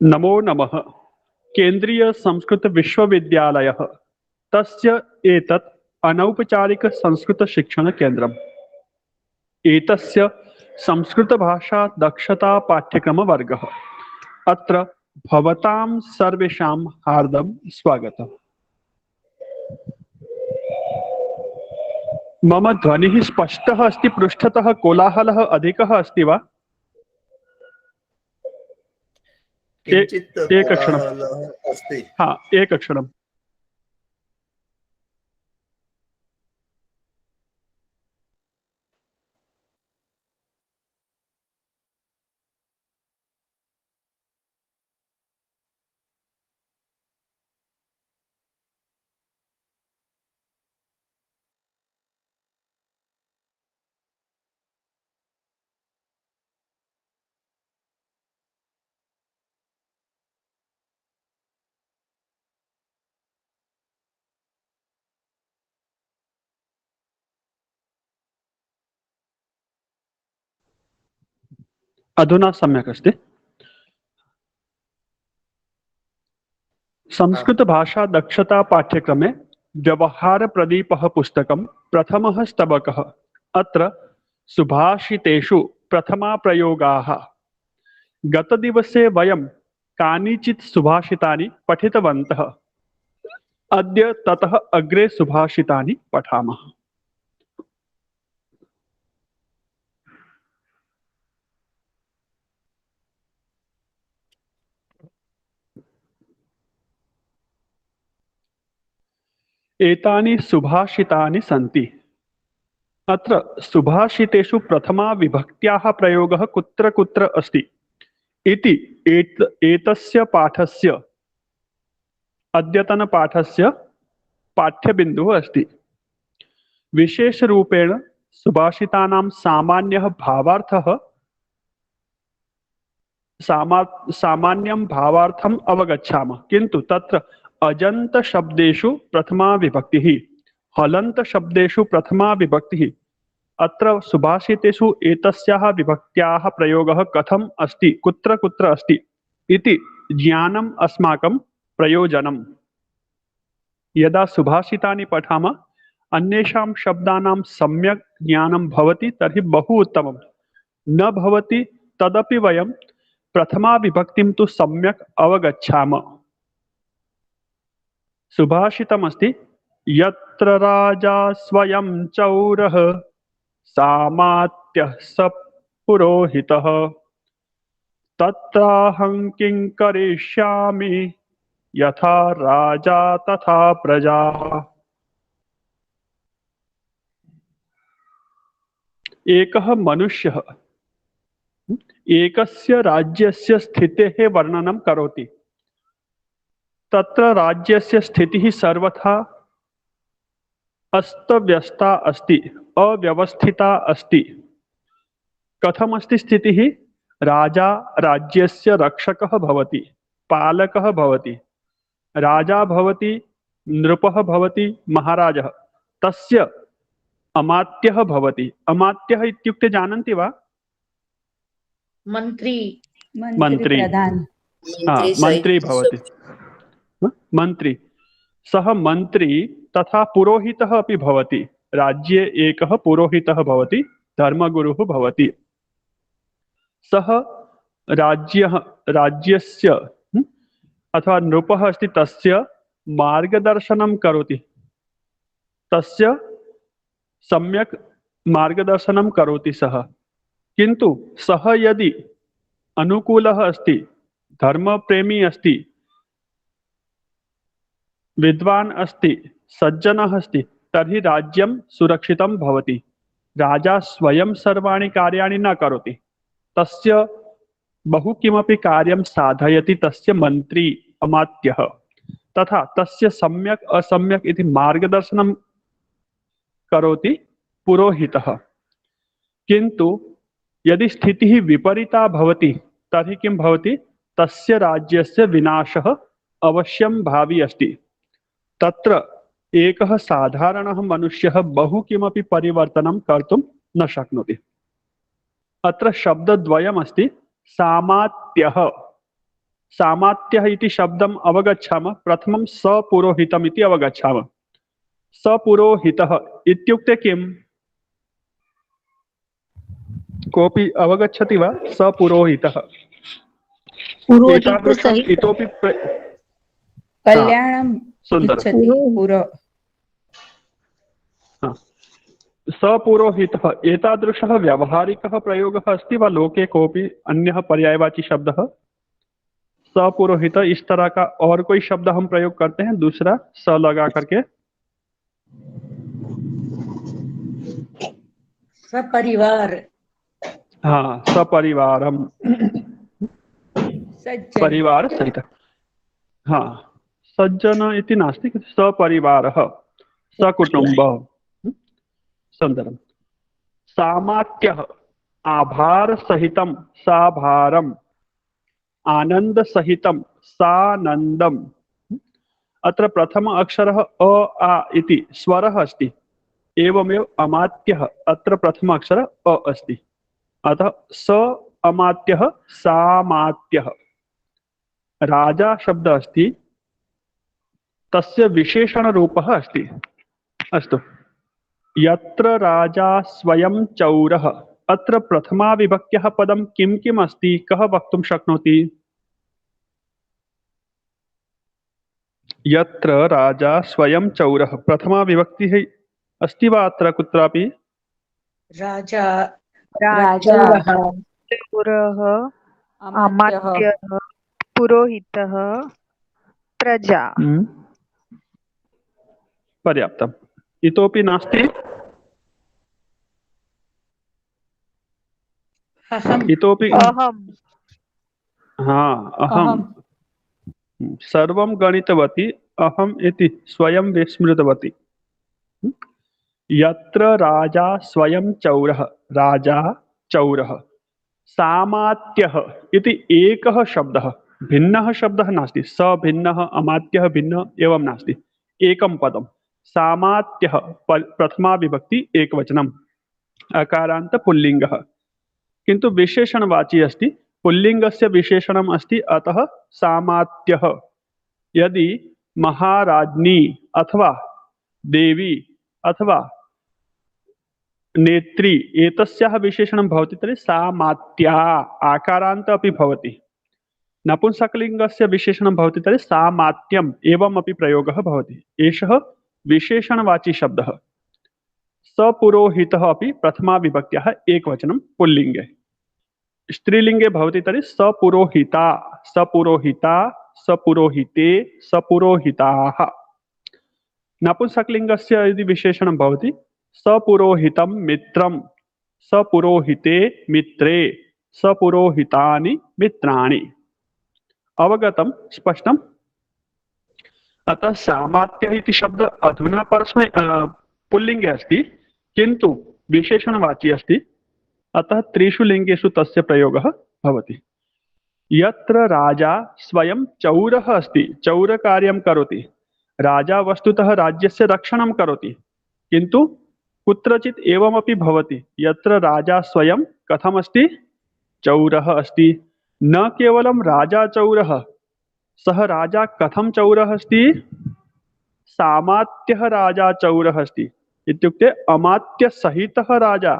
नमो नमः। केंद्रीय संस्कृत विश्वविद्यालयः तस्य एतत् अनौपचारिक संस्कृत शिक्षण केंद्रम्। एतस्य संस्कृत भाषा दक्षता पाठ्यक्रमवर्गः। अत्र भवतां सर्वेषां हार्दं स्वागतम्। मम ध्वनिः स्पष्टः अस्ति? पृष्ठतः कोलाहलः अधिकः अस्ति वा? किञ्चित् एकक्षणम्। कोलाहलः अस्ति। एकक्षणम्। अधुना सम्यक् अस्ति। संस्कृत भाषा दक्षता पाठ्यक्रमे व्यवहार प्रदीपः पुस्तकं प्रथमः स्तबकः। अत्र सुभाषितेषु प्रथमा प्रयोगाः। गतदिवसे वयं कानिचित् सुभाषितानि पठितवन्तः। अद्य ततः अग्रे सुभाषितानि पठामः। एतानि सुभाषितानि सन्ति। अत्र सुभाषितेषु प्रथमा विभक्त्याः प्रयोगः कुत्र कुत्र अस्ति इति एतस्य पाठस्य अद्यतनपाठस्य पाठ्यबिन्दुः अस्ति। विशेषरूपेण सुभाषितानां सामान्यः भावार्थः सामान्यं भावार्थम् अवगच्छामः, किन्तु तत्र अजन्तशब्देषु प्रथमा विभक्तिः, हलन्तशब्देषु प्रथमा विभक्तिः। अत्र सुभाषितेषु एतस्याः विभक्त्याः प्रयोगः कथम् अस्ति, कुत्र कुत्र अस्ति इति ज्ञानम् अस्माकं प्रयोजनम्। यदा सुभाषितानि पठामः अन्येषां शब्दानां सम्यक् ज्ञानं भवति तर्हि बहु उत्तमं। न भवति तदपि वयं प्रथमा विभक्तिं तु सम्यक् अवगच्छामः। सुभाषितमस्ति, यत्र राजा स्वयं चौरः सामात्यः स पुरोहितः तत्राहं किं करिष्यामि यथा राजा तथा प्रजा। एकः मनुष्यः एकस्य राज्यस्य स्थितेः वर्णनं करोति। तत्र राज्यस्य स्थितिः सर्वथा अस्तव्यस्ता अस्ति, अव्यवस्थिता अस्ति। कथमस्ति स्थितिः? राजा राज्यस्य रक्षकः भवति, पालकः भवति। राजा भवति, नृपः भवति, महाराजः। तस्य अमात्यः भवति। अमात्यः इत्युक्ते जानन्ति वा? मंत्री प्रधान। मंत्री भवति। मंत्री, सः मंत्री तथा पुरोहितः अपि भवति। राज्ये एकः पुरोहितः भवति, धर्मगुरुः भवति। सः राज्यस्य अथवा नृपः अस्ति, तस्य मार्गदर्शनं करोति, तस्य सम्यक् मार्गदर्शनं करोति सः। किन्तु सः यदि अनुकूलः अस्ति, धर्मप्रेमी अस्ति, विद्वान् अस्ति, सज्जनः अस्ति, तर्हि राज्यं सुरक्षितं भवति। राजा स्वयं सर्वाणि कार्याणि न करोति, तस्य बहु किमपि कार्यं साधयति तस्य मन्त्री, अमात्यः। तथा तस्य सम्यक् असम्यक् इति मार्गदर्शनं करोति पुरोहितः। किन्तु यदि स्थितिः विपरीता भवति तर्हि किं भवति? तस्य राज्यस्य विनाशः अवश्यं भावी अस्ति। तत्र एकः साधारणः मनुष्यः बहु किमपि परिवर्तनं कर्तुं न शक्नोति। अत्र शब्दद्वयमस्ति, सामात्यः सामात्यः इति शब्दम् अवगच्छामः, प्रथमं सपुरोहितम् इति अवगच्छामः। सपुरोहितः इत्युक्ते किम्? कोऽपि अवगच्छति वा? सपुरोहितः पुरोहित एतादृशम् सहित इतोपि कल्याणम् सुन्दरम्। इच्छति सपुरोहितः एतादृशः व्यावहारिकः प्रयोगः अस्ति वा लोके कोऽपि अन्यः पर्यायवाची शब्दः? सपुरोहित इस तरह का और कोई शब्द हम प्रयोग करते हैं दूसरा स लगा करके? सपरिवार, हाँ, सपरिवारम, सज्जन, परिवार सहित। हाँ, सज्जन इति नास्ति, सपरिवारः, सकुटुम्बः। सुन्दरम्। सामात्यः आभार सहितं साभारम्, आनंद सहितं सानन्दम्। अत्र प्रथम अक्षरः अ आ इति स्वरः अस्ति, एवमेव अमात्यः अत्र प्रथम अक्षरः अ अस्ति, अतः स अमात्यः सामात्यः। राजा शब्द अस्ति, तस्य विशेषण रूपः अस्ति। अस्तु, यत्र राजा स्वयं चौरः, अत्र प्रथमा विभक्त्याः पदं किं किम् अस्ति? कः वक्तुं शक्नोति? यत्र राजा स्वयं चौरः, प्रथमा विभक्तिः अस्ति वा अत्र कुत्रापि? राजा, राजा, चौरः, चौरः, अमात्यः, अमात्यः, पुरोहितः, प्रजा। पर्याप्तम्। इतोपि नास्ति? अहम्, इतोपि? अहम्, हाँ, अहम्। सर्वं गणितवती, अहम् इति स्वयं विस्मृतवती। यत्र राजा स्वयं चौरः, राजा चौरः। सामात्यः इति एकः शब्दः, भिन्नः शब्दः नास्ति। स भिन्नः, अमात्यः भिन्नः एवं नास्ति, एकं पदं। सामात्यः प्रथमा विभक्ति एकवचनम्, अकारान्त पुल्लिङ्गः, किन्तु विशेषणवाची अस्ति। पुल्लिङ्गस्य विशेषणम् अस्ति, अतः सामात्यः। यदि महाराज्ञी अथवा देवी अथवा नेत्री एतस्याः विशेषणं भवति तर्हि सामात्या, आकारान्त अपि भवति। नपुंसकलिङ्गस्य विशेषणं भवति तर्हि सामात्यम् एवमपि प्रयोगः भवति। एषः विशेषणवाची शब्दः। सपुरोहितः अपि प्रथमा विभक्त्याः एकवचनं पुल्लिङ्गे। स्त्रीलिङ्गे भवति तर्हि सपुरोहिता, सपुरोहिता, सपुरोहिते, सपुरोहिताः। नपुंसकलिङ्गस्य यदि विशेषणं भवति सपुरोहितं मित्रं, सपुरोहिते मित्रे, सपुरोहितानि मित्राणि। अवगतं? स्पष्टम्? अतः सामात्यः इति शब्द अधुना परस्मै पुल्लिङ्गे अस्ति, किन्तु विशेषणवाची अस्ति, अतः त्रिषु लिङ्गेषु तस्य प्रयोगः भवति। यत्र राजा स्वयं चौरः अस्ति, चौरकार्यं करोति। राजा वस्तुतः राज्यस्य रक्षणं करोति, किन्तु कुत्रचित् एवमपि भवति, यत्र राजा स्वयं कथमस्ति? चौरः अस्ति। न केवलं राजा चौरः, सः राजा कथं चौरः अस्ति? सामात्यः राजा चौरः अस्ति, इत्युक्ते अमात्यसहितः राजा।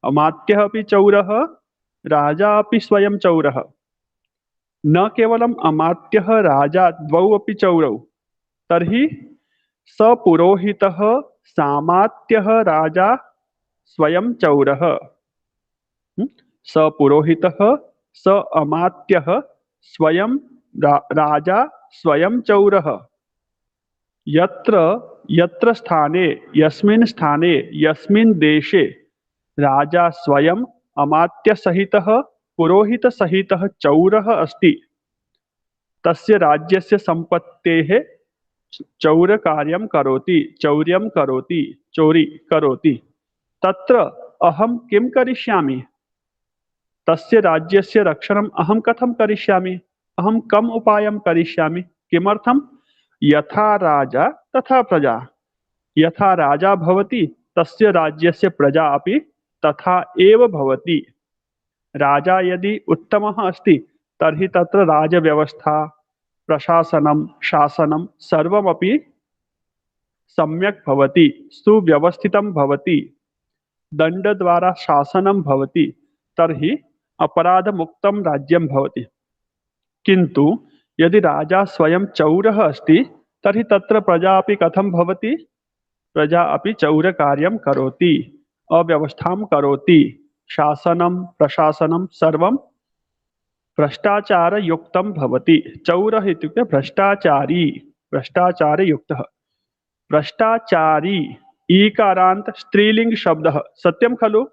अमात्यः अपि चौरः, राजा अपि स्वयं चौरः। न केवलम् अमात्यः राजा, द्वौ अपि चौरौ। तर्हि सपुरोहितः सामात्यः राजा स्वयं चौरः। सपुरोहितः स अमात्यः स्वयं राजा स्वयं चौरः। यत्र यत्र स्थाने, यस्मिन् स्थाने, यस्मिन् देशे राजा स्वयं अमात्यसहितः पुरोहितसहितः चौरः अस्ति, तस्य राज्यस्य सम्पत्तेः चौरकार्यं करोति, चौर्यं करोति, चोरी करोति। तत्र अहं किं करिष्यामि? तस्य राज्यस्य रक्षणम् अहं कथं करिष्यामि? अहं कम् उपायं करिष्यामि? किमर्थं? यथा राजा तथा प्रजा। यथा राजा भवति, तस्य राज्यस्य प्रजा अपि तथा एव भवति। राजा यदि उत्तमः अस्ति, तर्हि तत्र राजव्यवस्था प्रशासनं शासनं सर्वमपि सम्यक् भवति, सुव्यवस्थितं भवति, दण्डद्वारा शासनं भवति, तर्हि अपराधमुक्तं राज्यं भवति। किन्तु यदि राजा स्वयं चौरः अस्ति तर्हि तत्र प्रजा अपि कथं भवति? प्रजा अपि चौरकार्यं करोति, अव्यवस्थां करोति, शासनं प्रशासनं सर्वं भ्रष्टाचारयुक्तं भवति। चौरः इत्युक्ते भ्रष्टाचारी, भ्रष्टाचारयुक्तः। भ्रष्टाचारी ईकारान्त स्त्रीलिंग शब्दः, सत्यं खलु?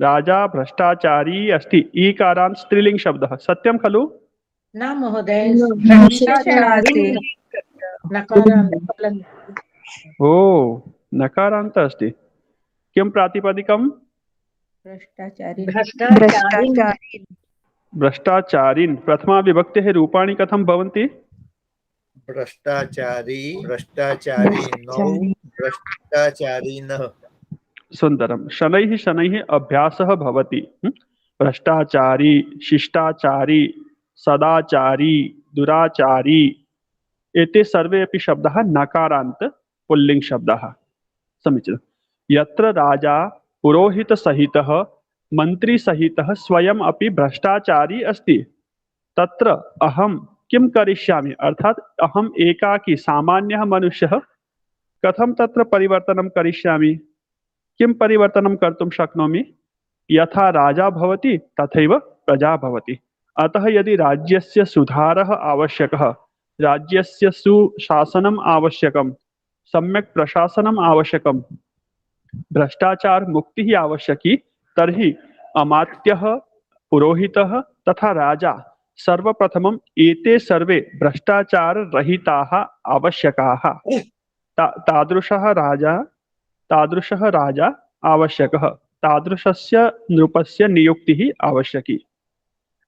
राजा भ्रष्टाचारी अस्ति, ईकारान्त स्त्रीलिंग शब्दः, सत्यं खलु? न महोदय, भ्रष्टाचारी नकारान्त। ओ, नकारान्त अस्ति। किं प्रातिपदिकं? भ्रष्टाचारी। भ्रष्टाचारी भ्रष्टाचारिन्। प्रथमा विभक्तेः रूपाणि कथं भवन्ति? भ्रष्टाचारी, भ्रष्टाचारिणौ, भ्रष्टाचारिणः। सुन्दरं। शनैः शनैः अभ्यासः भवति। भ्रष्टाचारी, शिष्टाचारी, सदाचारी, दुराचारी, एते सर्वे अपि शब्दाः नकारान्त पुल्लिङ्ग शब्दाः। समीचीनं। यत्र राजा पुरोहितसहितः मन्त्रीसहितः स्वयम् अपि भ्रष्टाचारी अस्ति, तत्र अहं किं करिष्यामि? अर्थात् अहम् एकाकी सामान्यः मनुष्यः कथं तत्र परिवर्तनं करिष्यामि? किं परिवर्तनं कर्तुं शक्नोमि? यथा राजा भवति तथैव प्रजा भवति। अतः यदि राज्यस्य सुधारः आवश्यकः, राज्यस्य सुशासनम् आवश्यकं, सम्यक् प्रशासनम् आवश्यकं, भ्रष्टाचार मुक्तिः आवश्यकी, तर्हि अमात्यः, पुरोहितः तथा राजा सर्वप्रथमम् एते सर्वे भ्रष्टाचाररहिताः आवश्यकाः। तादृशः राजा आवश्यकः, तादृशस्य नृपस्य नियुक्तिः आवश्यकी।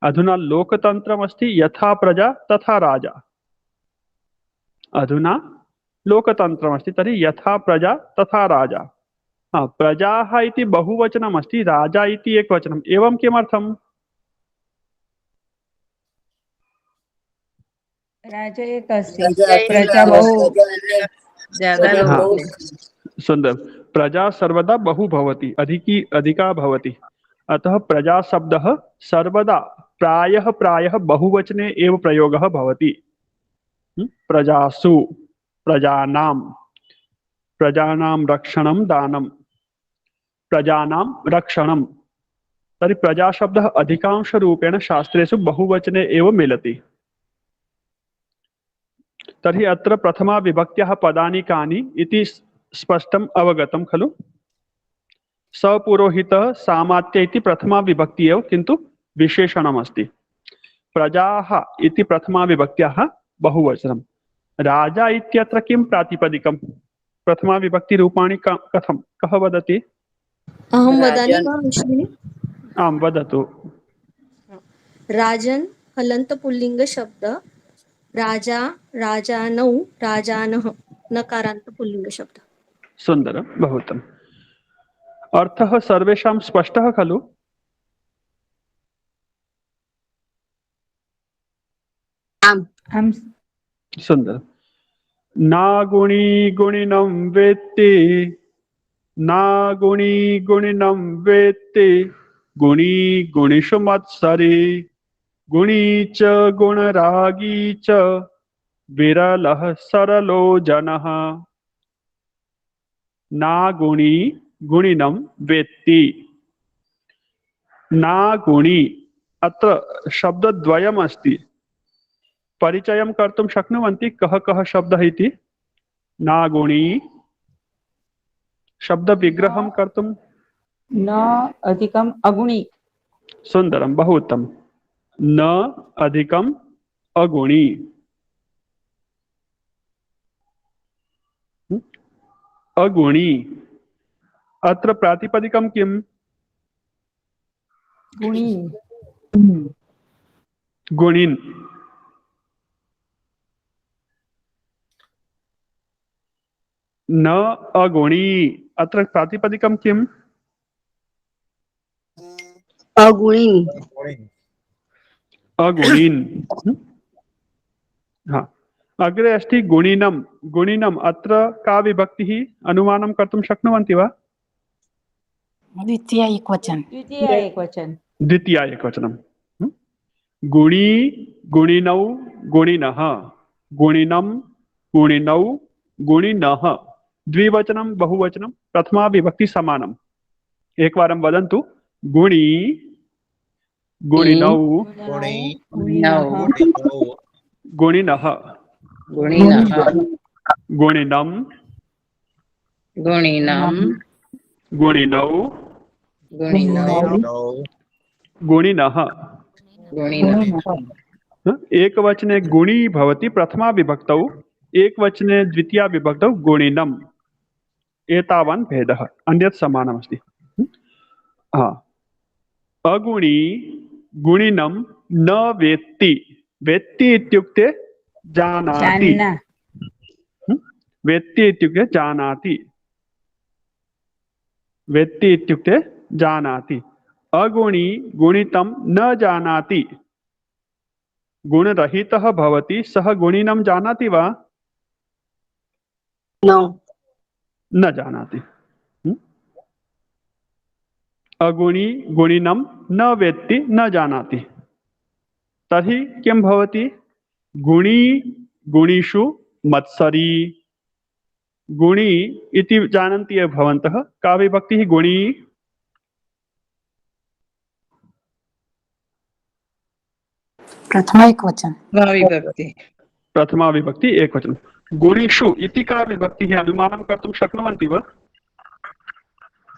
अधुना लोकतन्त्रमस्ति, यथा प्रजा तथा राजा। अधुना लोकतन्त्रमस्ति, तर्हि यथा प्रजा तथा राजा। प्रजाः इति बहुवचनमस्ति, राजा इति एकवचनम्। एवं किमर्थम्? राजा एक अस्ति, प्रजा बहु ज्यादा लोग। सुंदर। प्रजा सर्वदा बहु भवति, अधिका भवति। अतः प्रजा शब्दः सर्वदा प्रायः बहुवचने एव प्रयोगः भवति। प्रजासु, प्रजानां, प्रजानां रक्षणं दानं, प्रजानां रक्षणं। तर्हि प्रजा शब्दः अधिकांशरूपेण शास्त्रेषु बहुवचने एव मिलति। तर्हि अत्र प्रथमा विभक्त्याः पदानि कानि इति स्पष्टम् अवगतं खलु? सपुरोहितः, सामात्य इति प्रथमा विभक्ति एव, किन्तु विशेषणमस्ति। प्रजाः इति प्रथमा विभक्त्याः बहुवचनं। राजा इत्यत्र किं प्रातिपदिकं? प्रथमा विभक्ति रूपाणि कथं? कः वदति? अहं वदामि वा भगिनि? आं वदतु। राजन् हलन्त पुल्लिङ्ग शब्द, राजा, राजानौ, राजानः नकारान्त पुल्लिङ्ग शब्द। सुन्दरं, बहु उत्तमम्। अर्थः सर्वेषां स्पष्टः खलु? आम्। सुन्दरं। नागुणी गुणिनं वेत्ति, नागुणी गुणिनं वेत्ति, गुणी गुणिषु मत्सरी, गुणी च गुणरागी च, विरलः सरलो जनः। नागुणी गुणिनं वेत्ति। नागुणी, अत्र शब्दद्वयम् अस्ति। परिचयं कर्तुं शक्नुवन्ति कः कः शब्दः इति? नागुणी शब्दविग्रहं कर्तुं? न अधिकम् अगुणी। सुन्दरं, बहु उत्तमं। न अधिकम् अगुणी। अगुणी, अत्र प्रातिपदिकं किम्? गुणी। गुणिन्। न अगुणी, अत्र प्रातिपदिकं किम्? अगुणिन् गुणिन् अगुणीन्। हाँ, अग्रे अस्ति गुणिनम्। गुणिनम् अत्र का विभक्तिः अनुमानं कर्तुं शक्नुवन्ति वा? द्वितीय एकवचन। द्वितीय एकवचन। द्वितीया एकवचनं। गुणी गुणिनौ गुणिनः गुणिनं गुणिनौ गुणिनः। द्विवचनं बहुवचनं प्रथमा विभक्ति समानम्। एकवारं वदन्तु। गुणी गुणिनौ गुणि गुणिनः गुणिनौ गुणिनः गुणिनः गुणिनं गुणिनं गुणिनौ गुणिनौ गुणिनौ गुणिनः। गुणिनः। एकवचने गुणी भवति प्रथमा विभक्तौ, एकवचने द्वितीया विभक्तौ गुणिनम्। एतावान् भेदः, अन्यत् समानमस्ति। हा, अगुणी गुणिनं न वेत्ति। वेत्ति इत्युक्ते जानाति। जानना। वेत्ति इत्युक्ते जानाति। वेत्ति इत्युक्ते जानाति। अगुणी गुणितं न जानाति। गुणरहितः भवति, सः गुणिनं जानाति वा? न जानाति। अगुणी गुणिनं न वेत्ति न जानाति। तर्हि किं भवति? गुणी गुणिषु मत्सरी। गुणी इति जानन्ति एव भवन्तः। का विभक्तिः गुणी? प्रथमा एकवचन। विभक्ति। प्रथमा विभक्ति एकवचनं। गुणिषु इति का विभक्तिः अनुमानं कर्तुं शक्नुवन्ति वा?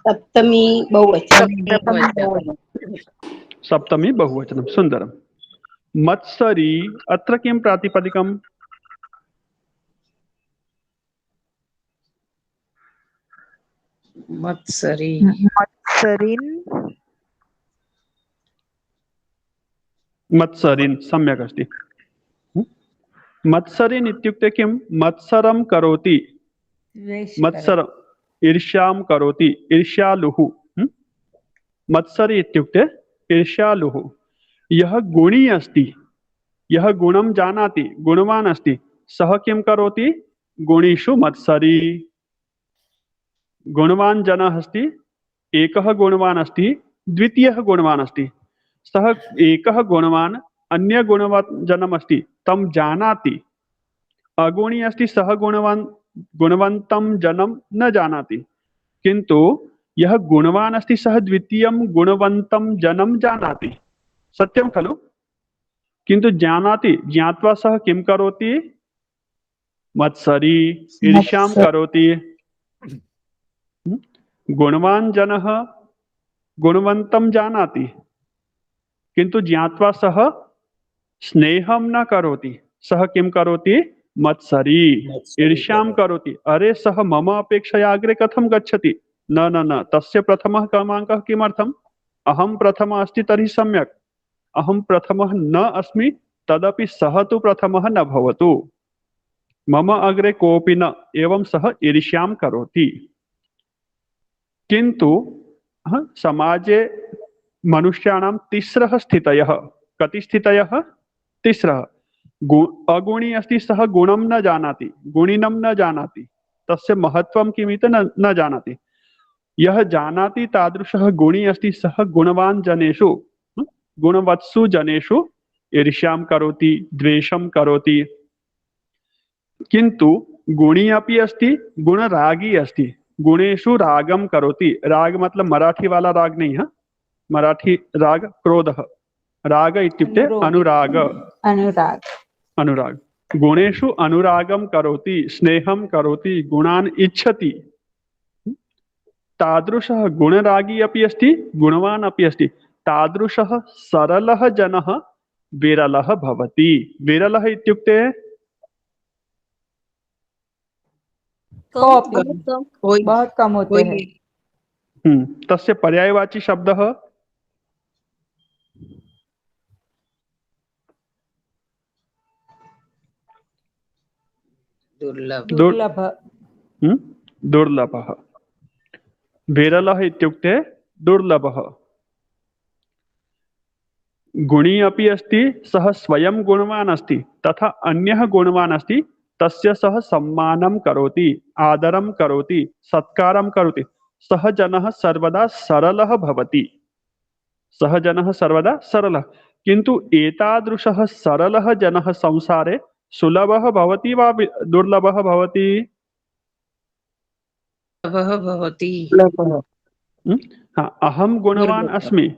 सप्तमी बहुवचन। सप्तमी बहुवचनं। सुन्दरं। मत्सरी अत्र किं प्रातिपदिकम्? मत्सरी मत्सरिन् मत्सरिन्। सम्यक् अस्ति। मत्सरिन् इत्युक्ते किं? मत्सरं करोति। मत्सरम् ईर्ष्यां करोति। ईर्ष्यालुः। मत्सरी इत्युक्ते ईर्ष्यालुः। यः गुणी अस्ति, यः गुणं जानाति, गुणवान् अस्ति, सः किं करोति? गुणिषु मत्सरी। गुणवान् जनः अस्ति, एकः गुणवान् अस्ति, द्वितीयः गुणवान् अस्ति। सः एकः गुणवान् अन्य गुणवान् जनम् अस्ति, तं जानाति। अगुणी अस्ति, सः गुणवान् गुणवन्तं जनं न जानाति। किन्तु यः गुणवान् अस्ति, सः द्वितीयं गुणवन्तं जनं जानाति। सत्यं खलु? किन्तु जानाति, ज्ञात्वा सः किं करोति? मत्सरी, ईर्ष्यां करोति। गुणवान् जनः गुणवन्तं जानाति, किन्तु ज्ञात्वा सः स्नेहं न करोति। सः किं करोति? मत्सरी, ईर्ष्यां करोति। अरे सः मम अपेक्षया अग्रे कथं गच्छति? न न न, तस्य प्रथमः क्रमाङ्कः किमर्थम्? अहं प्रथमः अस्ति तर्हि सम्यक्, अहं प्रथमः न अस्मि तदपि सः तु प्रथमः न भवतु, मम अग्रे कोऽपि न। एवं सः ईर्ष्यां करोति। किन्तु समाजे मनुष्याणां तिस्रः स्थितयः। कति स्थितयः? तिस्रः। अगुणी अस्ति, सः गुणं न जानाति, गुणिनं न जानाति, तस्य महत्त्वं किमिति न जानाति। यः जानाति तादृशः गुणी अस्ति, सः गुणवान् जनेषु, गुणवत्सु जनेषु ईर्ष्यां करोति, द्वेषं करोति। किन्तु गुणी अपि अस्ति, गुणरागी अस्ति, गुणेषु रागं करोति। राग मतलब मराठी वाला राग नहीं है, मराठी राग क्रोधः। राग इत्युक्ते अनुराग। अनुराग। अनुराग। गुणेषु अनुरागं करोति, स्नेहं करोति, गुणान् इच्छति। तादृशः गुणरागी अपि अस्ति, गुणवान् अपि अस्ति। तादृशः सरलः जनः विरलः भवति। विरलः इत्युक्ते बहुत कम होते हैं। तस्य पर्यायवाची शब्दः दुर्लभ। दुर्लभः। विरलः इत्युक्ते दुर्लभः। गुणी अपि अस्ति, सः स्वयं गुणवान् अस्ति, तथा अन्यः गुणवान् अस्ति, तस्य सः सम्मानं करोति, आदरं करोति, सत्कारं करोति। सः जनः सर्वदा सरलः भवति। सः जनः सर्वदा सरलः। किन्तु एतादृशः सरलः जनः संसारे सुलभः भवति वा दुर्लभः भवति? लभः भवति। हाँ, अहं गुणवान् अस्मि,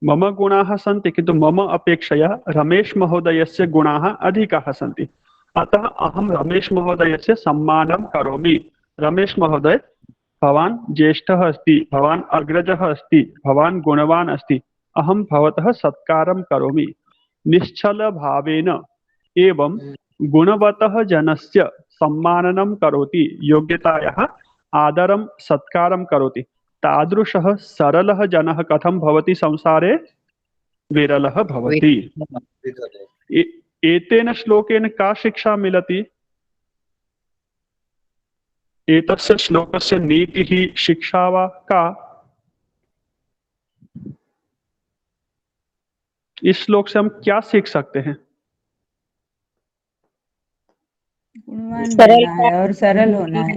मम गुणाः सन्ति, किन्तु मम अपेक्षया रमेश महोदयस्य गुणाः अधिकाः सन्ति। अतः अहं रमेश महोदयस्य सम्मानं करोमि। रमेश महोदय, भवान् ज्येष्ठः अस्ति, भवान् अग्रजः अस्ति, भवान् गुणवान् अस्ति, अहं भवतः सत्कारं करोमि। निश्चलभावेन एवं गुणवतः जनस्य सम्माननं करोति, योग्यतायाः आदरं सत्कारं करोति। तादृशः सरलः जनः कथं भवति संसारे? विरलः भवति। एतेन श्लोकेन का शिक्षा मिलति? एतस्य श्लोकस्य नीतिः शिक्षा वा का? इस श्लोक से हम क्या सीख सकते हैं? गुणवान बनना है और सरल होना है।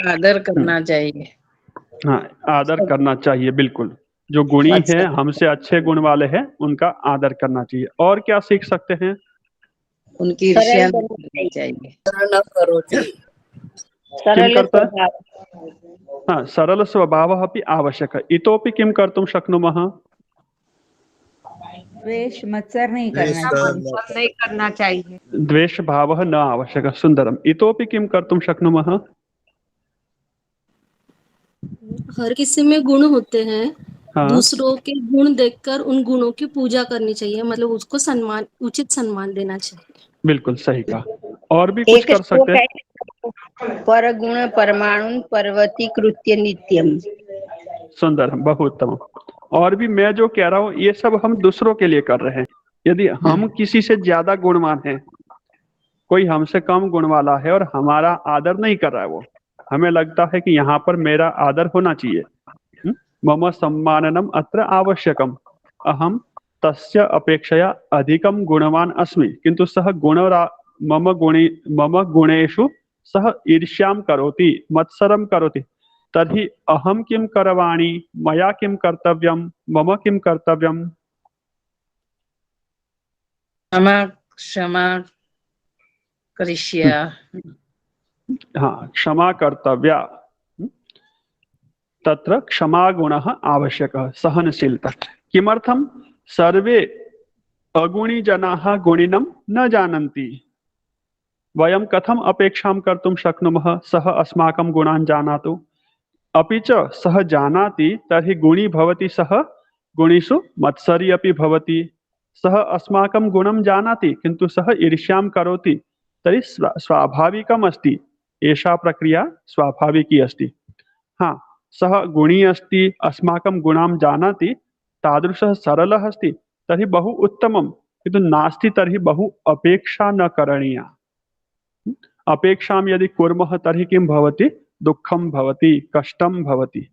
आदर करना चाहिए। हाँ, आदर करना चाहिए, बिल्कुल। जो गुणी हैं, हमसे अच्छे गुण वाले हैं, उनका आदर करना चाहिए। और क्या सीख सकते हैं? उनकी ईर्ष्या नहीं करनी चाहिए। किं कर्तव्य? हाँ, सरल स्वभावः अपि आवश्यकः। इतोपि किं कर्तुं शक्नुमः? द्वेष मत्सर नहीं करना चाहिए। द्वेष भावः न आवश्यकः। सुन्दरम्। इतोपि किं कर्तुं शक्नुमः? हर किसी में गुण होते हैं। हाँ। दूसरों के गुण देखकर उन गुणों की पूजा करनी चाहिए, मतलब उसको सम्मान, उचित सम्मान देना चाहिए। बिल्कुल सही कहा। और भी कुछ कर सकते हैं? पर गुण परमाणु पर्वती कृत्य नित्यम। सुंदर, बहुत उत्तम। और भी मैं जो कह रहा हूँ, ये सब हम दूसरों के लिए कर रहे हैं। यदि हम किसी से ज्यादा गुणवान हैं, कोई हमसे कम गुण वाला है और हमारा आदर नहीं कर रहा है, वो हमें लगता है कि यहाँ पर मेरा आदर होना चाहिए, मम सम्माननम अत्र आवश्यकम, अहम तस्य अपेक्षया अधिकम गुणवान अस्मि, किंतु सः मम गुणेषु सः ईर्ष्यां करोति, मत्सरं करोति, तर्हि अहं किं करवाणि, मया किं कर्तव्यं, मम किं कर्तव्यम्? क्षमा करिष्यामि। हाँ, क्षमा कर्तव्या। तत्र क्षमा गुणः आवश्यकः, सहनशीलता। किमर्थं? सर्वे अगुणी जनाः गुणिनं न जानन्ति। वयं कथम् अपेक्षां कर्तुं शक्नुमः सः अस्माकं गुणान् जानातु? अपि च सः जानाति तर्हि गुणी भवति, सः गुणिषु मत्सरी अपि भवति। सः अस्माकं गुणं जानाति किन्तु सः ईर्ष्यां करोति, तर्हि स्वाभाविकम् अस्ति, एषा प्रक्रिया स्वाभाविकी अस्ति। हाँ, सः गुणी अस्ति, अस्माकं गुणां जानाति, तादृशः सरलः अस्ति, तर्हि बहु उत्तमं, किन्तु नास्ति तर्हि बहु अपेक्षा न करणीया। अपेक्षां यदि कुर्मः तर्हि किं भवति? दुःखं भवति, कष्टं भवति।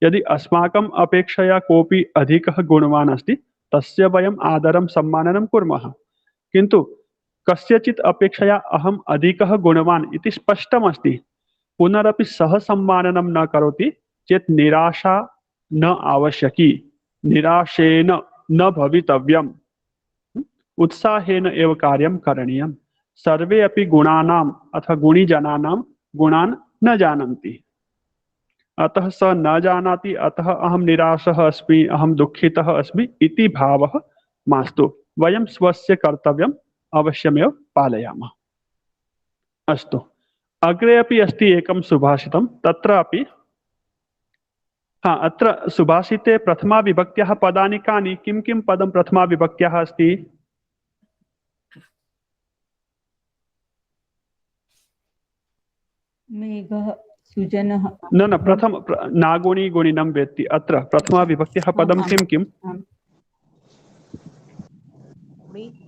यदि अस्माकम् अपेक्षया कोऽपि अधिकः गुणवान् अस्ति, तस्य वयम् आदरं सम्माननं कुर्मः, किन्तु कस्यचित् अपेक्षया अहम् अधिकः गुणवान् इति स्पष्टमस्ति, पुनरपि सः सम्माननं न करोति चेत् निराशा न आवश्यकी, निराशेन न भवितव्यम्, उत्साहेन एव कार्यं करणीयम्। सर्वे अपि गुणानाम् अथवा गुणीजनानां गुणान् न जानन्ति, अतः स न जानाति, अतः अहं निराशः अस्मि, अहं दुःखितः अस्मि इति भावः मास्तु। वयं स्वस्य कर्तव्यम् अवश्यमेव पालयामः। अस्तु, अग्रे अपि अस्ति एकं सुभाषितं, तत्र अपि अत्र सुभाषिते प्रथमा विभक्त्याः पदानि कानि? किं किं पदं प्रथमा विभक्त्याः अस्ति? मेघः, सुजनः। न प्रथम नागुणी गुणिनं वेत्ति, अत्र प्रथमा विभक्त्याः पदं किं किम्?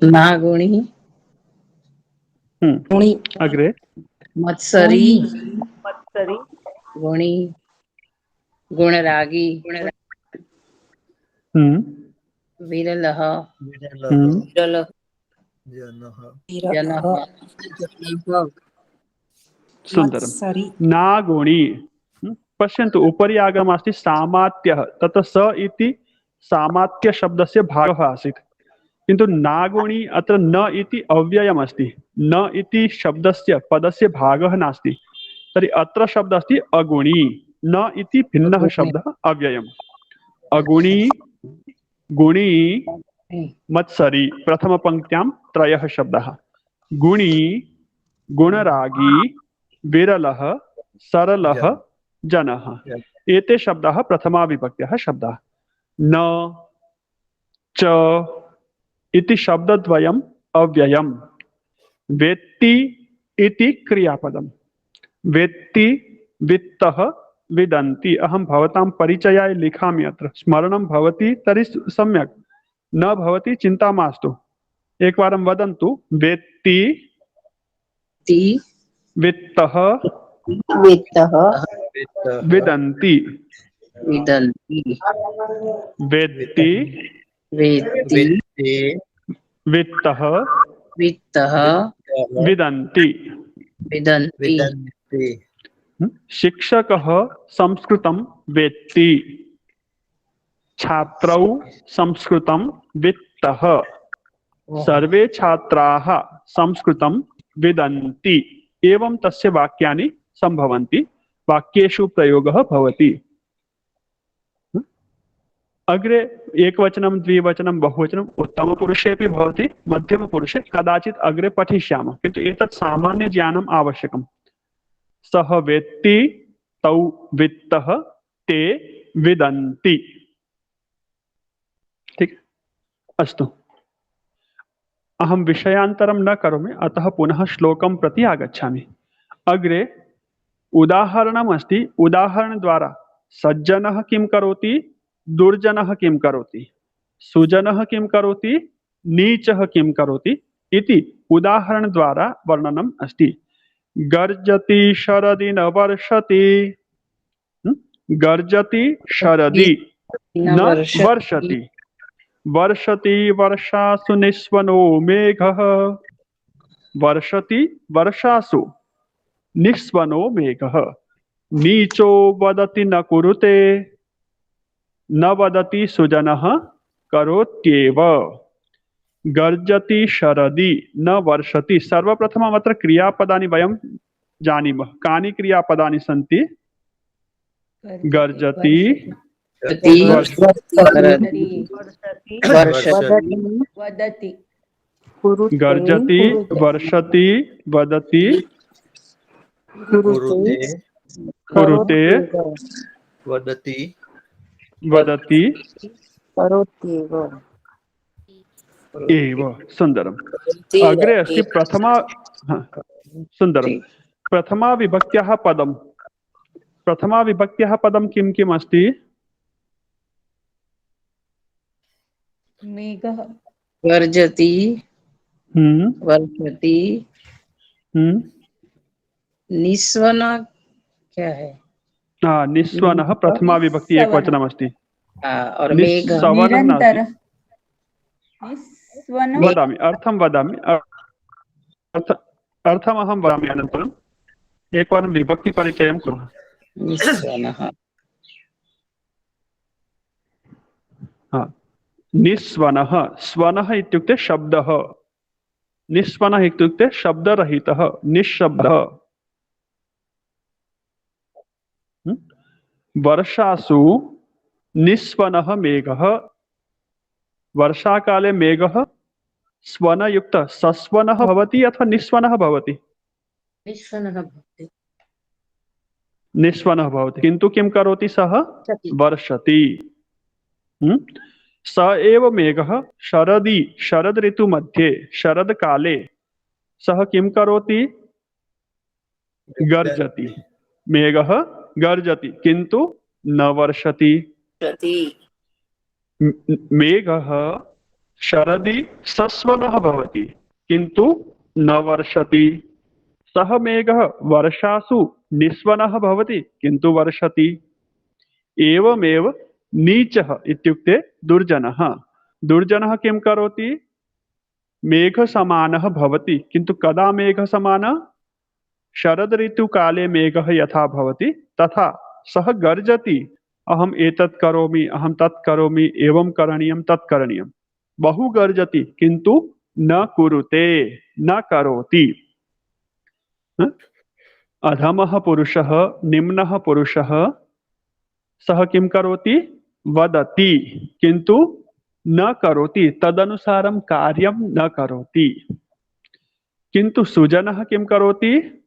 नागुणी, अग्रे मत्सरी, गुणी, गुणरागी, विरलः हम्म, विरलः जनः सुन्दरं मत्सरि नागुणी। पश्यन्तु उपरि आगमस्ति सामात्यः, तत्र स इति सामात्यशब्दस्य भागः आसीत्, किन्तु नागुणी अत्र न इति अव्ययमस्ति, न इति शब्दस्य पदस्य भागः नास्ति, तर्हि अत्र शब्दः अस्ति अगुणी, न इति भिन्नः शब्दः अव्ययम्। अगुणी, गुणी, मत्सरी, प्रथमपङ्क्त्यां त्रयः शब्दाः। गुणी, गुणरागी, विरलः, सरलः, जनः, एते शब्दाः प्रथमाविभक्त्याः शब्दाः। न, च इति शब्दद्वयम् अव्ययम्। वेत्ति इति क्रियापदम्। वेत्ति, वित्तः, विदन्ति। अहं भवतां परिचयाय लिखामि अत्र, स्मरणं भवति तर्हि सम्यक्, न भवति चिन्ता मास्तु। एकवारं वदन्तु। वेत्ति, ति वित्तः, वित्तः विदन्ति। विदन्ति वेत्ति, वेत्ति वित्तः, वित्तः विदन्ति। विदन्ति शिक्षकः संस्कृतं वेत्ति, छात्रौ संस्कृतं वित्तः, सर्वे छात्राः संस्कृतं विदन्ति। एवं तस्य वाक्यानि सम्भवन्ति, वाक्येषु प्रयोगः भवति। अग्रे एकवचनं, द्विवचनं, बहुवचनं उत्तमपुरुषेपि भवति, मध्यमपुरुषे कदाचित् अग्रे पठिष्यामः, किन्तु एतत् सामान्यज्ञानम् आवश्यकम्। सः वेत्ति, तौ वित्तः, ते विदन्ति। ठीक, अस्तु। अहं विषयान्तरं न करोमि, अतः पुनः श्लोकं प्रति आगच्छामि। अग्रे उदाहरणम् अस्ति। उदाहरणद्वारा सज्जनः किं करोति, दुर्जनः किं करोति, सुजनः किं करोति, नीचः किं करोति इति उदाहरणद्वारा वर्णनम् अस्ति। गर्जति शरदि न वर्षति, गर्जति शरदि न वर्षति, वर्षति वर्षासु निस्वनो मेघः, वर्षति वर्षासु निस्वनो मेघः। नीचो वदति न कुरुते, न वदति सुजनः करोत्येव। गर्जति शरदि न वर्षति। सर्वप्रथमम् अत्र क्रियापदानि वयं जानीमः। कानि क्रियापदानि सन्ति? गर्जति, वदति गर्जति, वर्षति, वदति, कुरुते, वदति वदति, एव। सुन्दरम्। अग्रे अस्ति प्रथमा, सुन्दरं, प्रथमा विभक्त्याः पदम्। प्रथमा विभक्त्याः पदं किं किम् अस्ति? मेघः वर्जति वर्षति निस्वन क्या है? निस्वनः प्रथमा विभक्ति एकवचनम् अस्ति। और मेघ निस्सवनः निरन्तर नास्ति। निस्वनं वदामि, अर्थं वदामि, अर्थम् अहं वदामि अनन्तरम्। एकवारं विभक्तिपरिचयं कुर्मः। निस्वनः निस्वनः, स्वनः इत्युक्ते शब्दः, निस्वनः इत्युक्ते शब्दरहितः, निःशब्दः। वर्षासु निस्वनः मेघः, वर्षाकाले मेघः स्वनयुक्तः सस्वनः भवति अथवा निस्वनः भवति? निस्वनः भवति, किन्तु किं करोति सः? वर्षति। स एव मेघः शरदि, शरद ऋतु मध्ये, शरद काले सः किं करोति? गर्जति। मेघः गर्जति किन्तु न वर्षति। मेघः शरदि सस्वनः भवति किन्तु न वर्षति। सः मेघः वर्षासु निस्वनः भवति किन्तु वर्षति। एवमेव नीचः इत्युक्ते दुर्जनः, दुर्जनः किं करोति? मेघसमानः भवति, किन्तु कदा मेघसमानः? शरद ऋतुकाले मेघः यथा भवति तथा सः गर्जति, अहम् एतत् करोमि, अहं तत् करोमि, एवं करणीयं तत् करणीयं। बहु गर्जति किन्तु न कुरुते, न करोति। अधमः पुरुषः, निम्नः पुरुषः, सः किं करोति? वदति किन्तु न करोति, तदनुसारं कार्यं न करोति। किन्तु सुजनः किं करोति?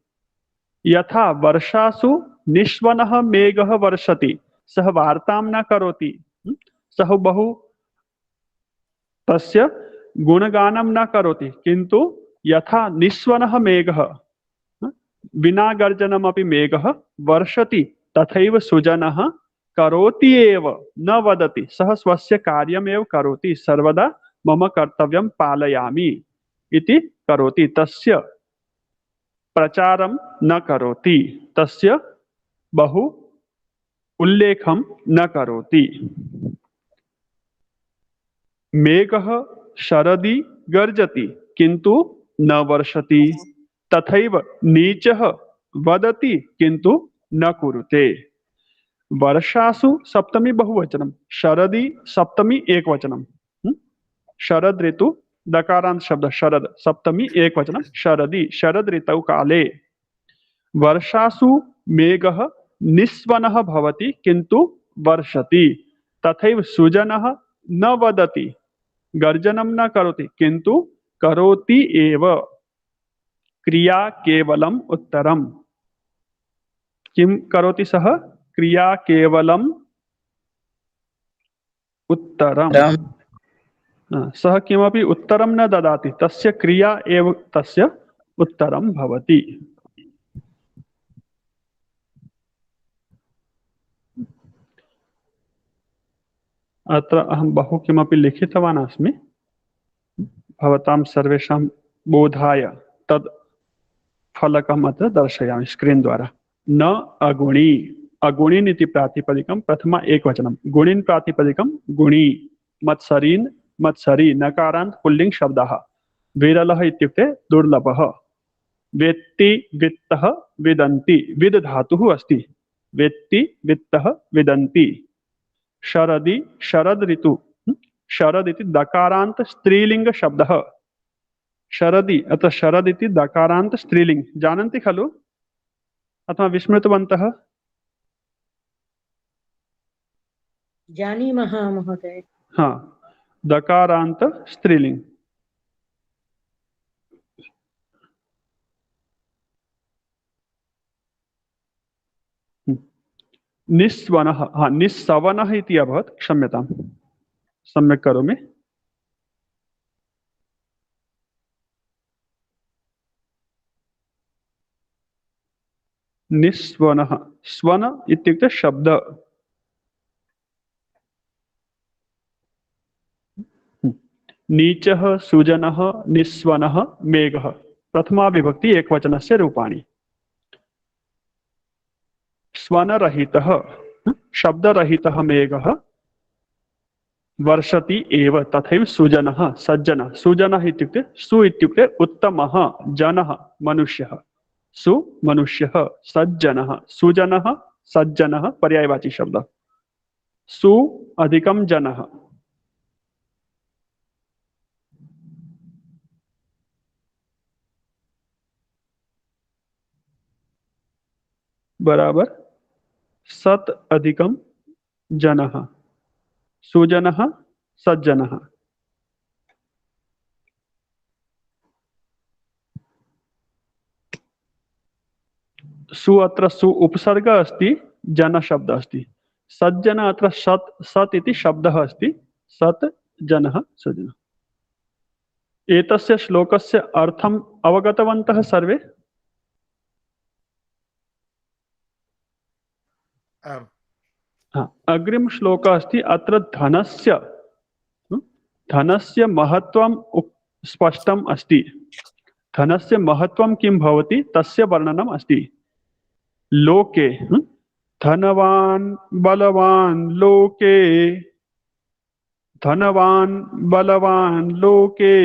यथा वर्षासु निस्वनः मेघः वर्षति, सः वार्तां न करोति, सः बहु तस्य गुणगानं न करोति, किन्तु यथा निस्वनः मेघः, विना गर्जनमपि मेघः वर्षति, तथैव सुजनः करोति एव, न वदति, सः स्वस्य कार्यमेव करोति, सर्वदा मम कर्तव्यं पालयामि इति करोति, तस्य प्रचारं न करोति, तस्य बहु उल्लेखं न करोति। मेघः शरदि गर्जति किन्तु न वर्षति, तथैव नीचः वदति किन्तु न कुरुते। वर्षासु सप्तमी बहुवचनं, शरदि सप्तमी एकवचनं। शरद ऋतु दकारांत शब्द शरद, सप्तमी एकवचनं शरदि, शरद ऋतौ काले। वर्षासु मेघः निस्वनः भवति किन्तु वर्षति, तथैव सुजनः न वदति, गर्जनं न करोति, किन्तु करोति एव। क्रिया केवलम् उत्तरम्। किं करोति सः? क्रिया केवलम् उत्तरम्। सः किमपि उत्तरं न ददाति, तस्य क्रिया एव तस्य उत्तरं भवति। अत्र अहं बहु किमपि लिखितवान् अस्मि, भवतां सर्वेषां बोधाय तद् फलकम् अत्र दर्शयामि स्क्रीन् द्वारा। न अगुणी, अगुणीन् इति प्रातिपदिकं प्रथमा एकवचनं, गुणीन् प्रातिपदिकं गुणी। मत्सरीन् मत्सरी, नकारान्त पुल्लिङ्ग शब्दः। विरलः इत्युक्ते दुर्लभः। वेत्ति वित्तः विदन्ति, विद धातुः अस्ति, वेत्ति वित्तः विदन्ति। शरदि शरद ऋतु, शरद इति दकारान्त स्त्रीलिंग शब्दः। शरदि अत्र शरद इति दकारान्त स्त्रीलिंग, जानन्ति खलु अथवा विस्मृतवन्तः? जानीमः महोदय। हाँ, दकारान्त स्त्रीलिंग। निस्वनः, हाँ निस्सवनः इति अभवत्, क्षम्यताम्, सम्यक् करोमि। निस्वनः, स्वन इत्युक्ते शब्द। नीचः सुजनः निस्वनः मेघः, प्रथमा विभक्ति एकवचनस्य रूपाणि। स्वनरहितः शब्दरहितः मेघः वर्षति एव, तथैव सुजनः सज्जनः। सुजनः इत्युक्ते सु इत्युक्ते उत्तमः, जनः मनुष्यः, सु मनुष्यः, सज्जनः, सुजनः सज्जनः पर्यायवाची शब्द। सु अधिकं जनः। बराबर सत् अधिकं जनः, सुजनः सज्जनः। सु अत्र सु उपसर्ग अस्ति, जन शब्द अस्ति। सज्जन अत्र सत्, सत् इति शब्दः अस्ति, सत् जनः सज्जनः। एतस्य श्लोकस्य अर्थम् अवगतवन्तः सर्वे? अग्रिम श्लोक अस्ति, अत्र धनस्य धनस्य महत्वं स्पष्टम् अस्ति। धनस्य महत्वं किं भवति तस्य वर्णनम् अस्ति। लोके धनवान् बलवान् लोके धनवान बलवान लोके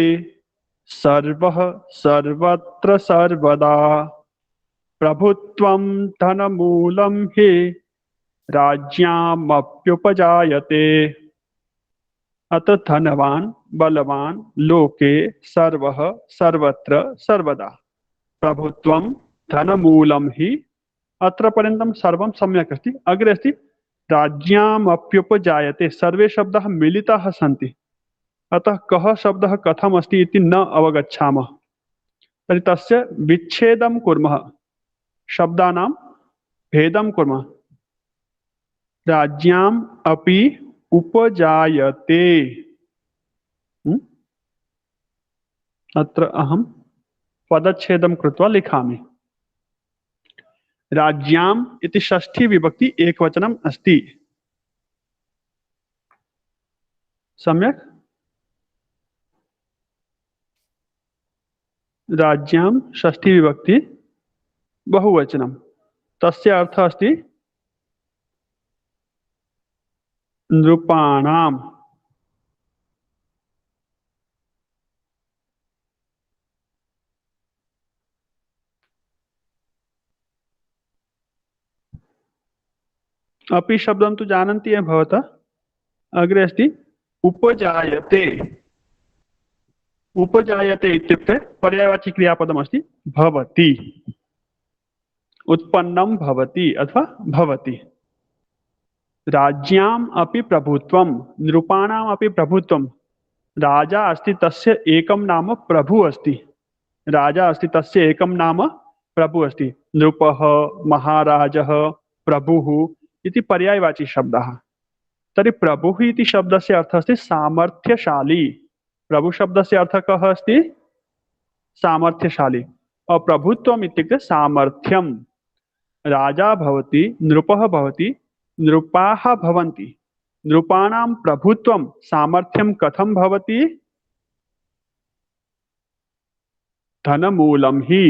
सर्वः सर्वत्र सर्वदा प्रभुत्वं धनमूलं हि राज्यामप्युपजायते। अतः धनवान बलवान लोके सर्वः सर्वत्र सर्वदा प्रभुत्वं धनमूलं हि। अत्र पर्यन्तं सर्वं सम्यक् अस्ति। अग्रे अस्ति राज्यामप्युपजायते। सर्वे शब्दाः मिलिताः सन्ति, अतः कः शब्दः कथम् अस्ति इति न अवगच्छामः। तर्हि तस्य विच्छेदं कुर्मः, शब्दानां भेदं कुर्मः। राज्याम् अपि उपजायते। अत्र अहं पदच्छेदं कृत्वा लिखामि। राज्याम् इति षष्ठी विभक्ति एकवचनम् अस्ति। सम्यक्? राज्यां षष्ठी विभक्ति बहुवचनं। तस्य अर्थः अस्ति नृपाणाम्। अपि शब्दं तु जानन्ति एव भवतः। अग्रे अस्ति उपजायते। उपजायते इत्युक्ते पर्यायवाची क्रियापदमस्ति भवति, उत्पन्नं भवति अथवा भवति। राज्याम् अपि प्रभुत्वं, नृपाणाम् अपि प्रभुत्वं। राजा अस्ति तस्य एकं नाम प्रभु अस्ति। राजा अस्ति तस्य एकं नाम प्रभु अस्ति। नृपः, महाराजः, प्रभुः इति पर्यायवाची शब्दाः। तर्हि प्रभुः इति शब्दस्य अर्थः अस्ति सामर्थ्यशाली। प्रभु शब्दस्य अर्थः कः अस्ति? सामर्थ्यशाली। और प्रभुत्वम् इत्युक्ते सामर्थ्यं। राजा भवति, नृपः भवति, नृपाः भवन्ति। नृपाणां प्रभुत्वं सामर्थ्यं कथं भवति? धनमूलं हि।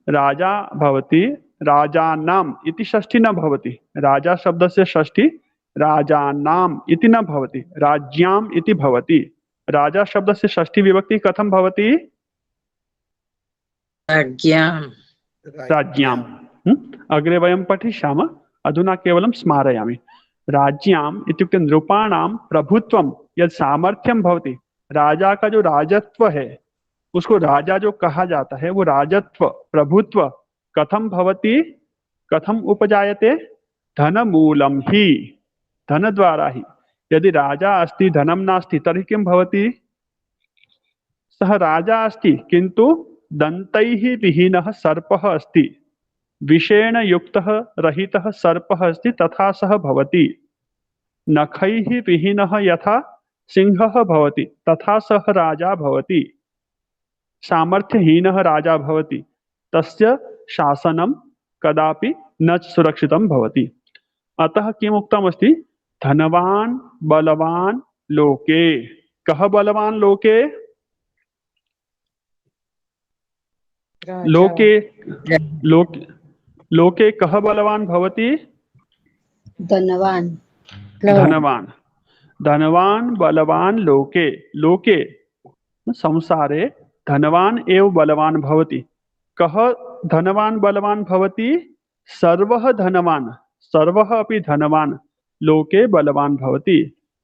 राजा भवति, राजानाम् इति षष्ठी न भवति। राजा शब्दस्य षष्ठी राजानाम् इति न भवति, राज्याम् इति भवति। राजा शब्दस्य षष्ठी विभक्ति कथं भवति? राज्याम्। अग्रे वयं पठिष्यामः, अधुना केवलं स्मारयामि। राज्याम् इत्युक्ते नृपाणां प्रभुत्वं, यत् सामर्थ्यं भवति। राजा का जो राजत्व है उसको राजा जो कहा जाता है, वो राजत्व, प्रभुत्व कथं भवति, कथम उपजायते? धनमूलं हि, धन द्वारा ही। यदि राजा अस्ति धनं नास्ति तर्हि किं भवति? सः राजा अस्ति किन्तु दन्तैः विहीनः सर्पः अस्ति, विषेण युक्तः रहितः सर्पः अस्ति तथा सः भवति। नखैः विहीनः यथा सिंहः भवति तथा सः राजा भवति। सामर्थ्यहीनः राजा भवति, तस्य शासनं कदापि न सुरक्षितं भवति। अतः किम् उक्तमस्ति? धनवान बलवान लोके। कः बलवान लोके? लोके लोके कः बलवान भवति? धनवान। धनवान। धनवान बलवान लोके। लोके संसारे धनवान एव बलवान भवति। कः धनवान बलवान भवति? सर्वः धनवान, सर्वः अपि धनवान लोके बलवान भवति।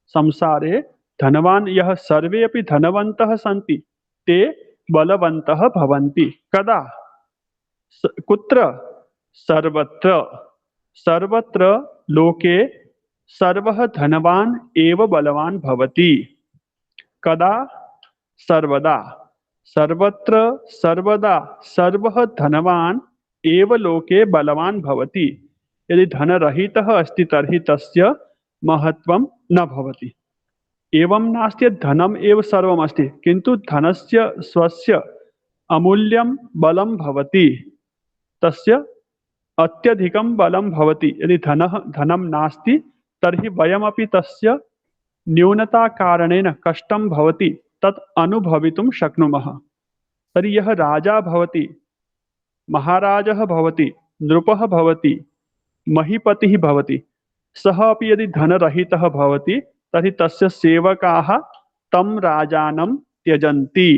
संसारे धनवान यः सर्वे अपि धनवन्तः सन्ति ते बलवन्तः भवन्ति। कदा? कुत्र? सर्वत्र। सर्वत्र लोके सर्वः धनवान एव बलवान भवति। कदा? सर्वदा। सर्वत्र सर्वदा सर्वः धनवान एव लोके बलवान भवति। यदि धनरहितः अस्ति तर्हि तस्य महत्वं न भवति। एवं नास्ति यत् धनम् एव सर्वम् अस्ति, किन्तु धनस्य स्वस्य अमूल्यं बलं भवति, तस्य अत्यधिकं बलं भवति। यदि धनं नास्ति तर्हि वयमपि तस्य न्यूनताकारणेन कष्टं भवति तत् अनुभवितुं शक्नुमः। तर्हि यः राजा भवति, महाराजः भवति, नृपः भवति, महीपतिः भवति, सः अपि यदि धनरहितः भवति तर्हि तस्य सेवकाः तं राजानं त्यजन्ति,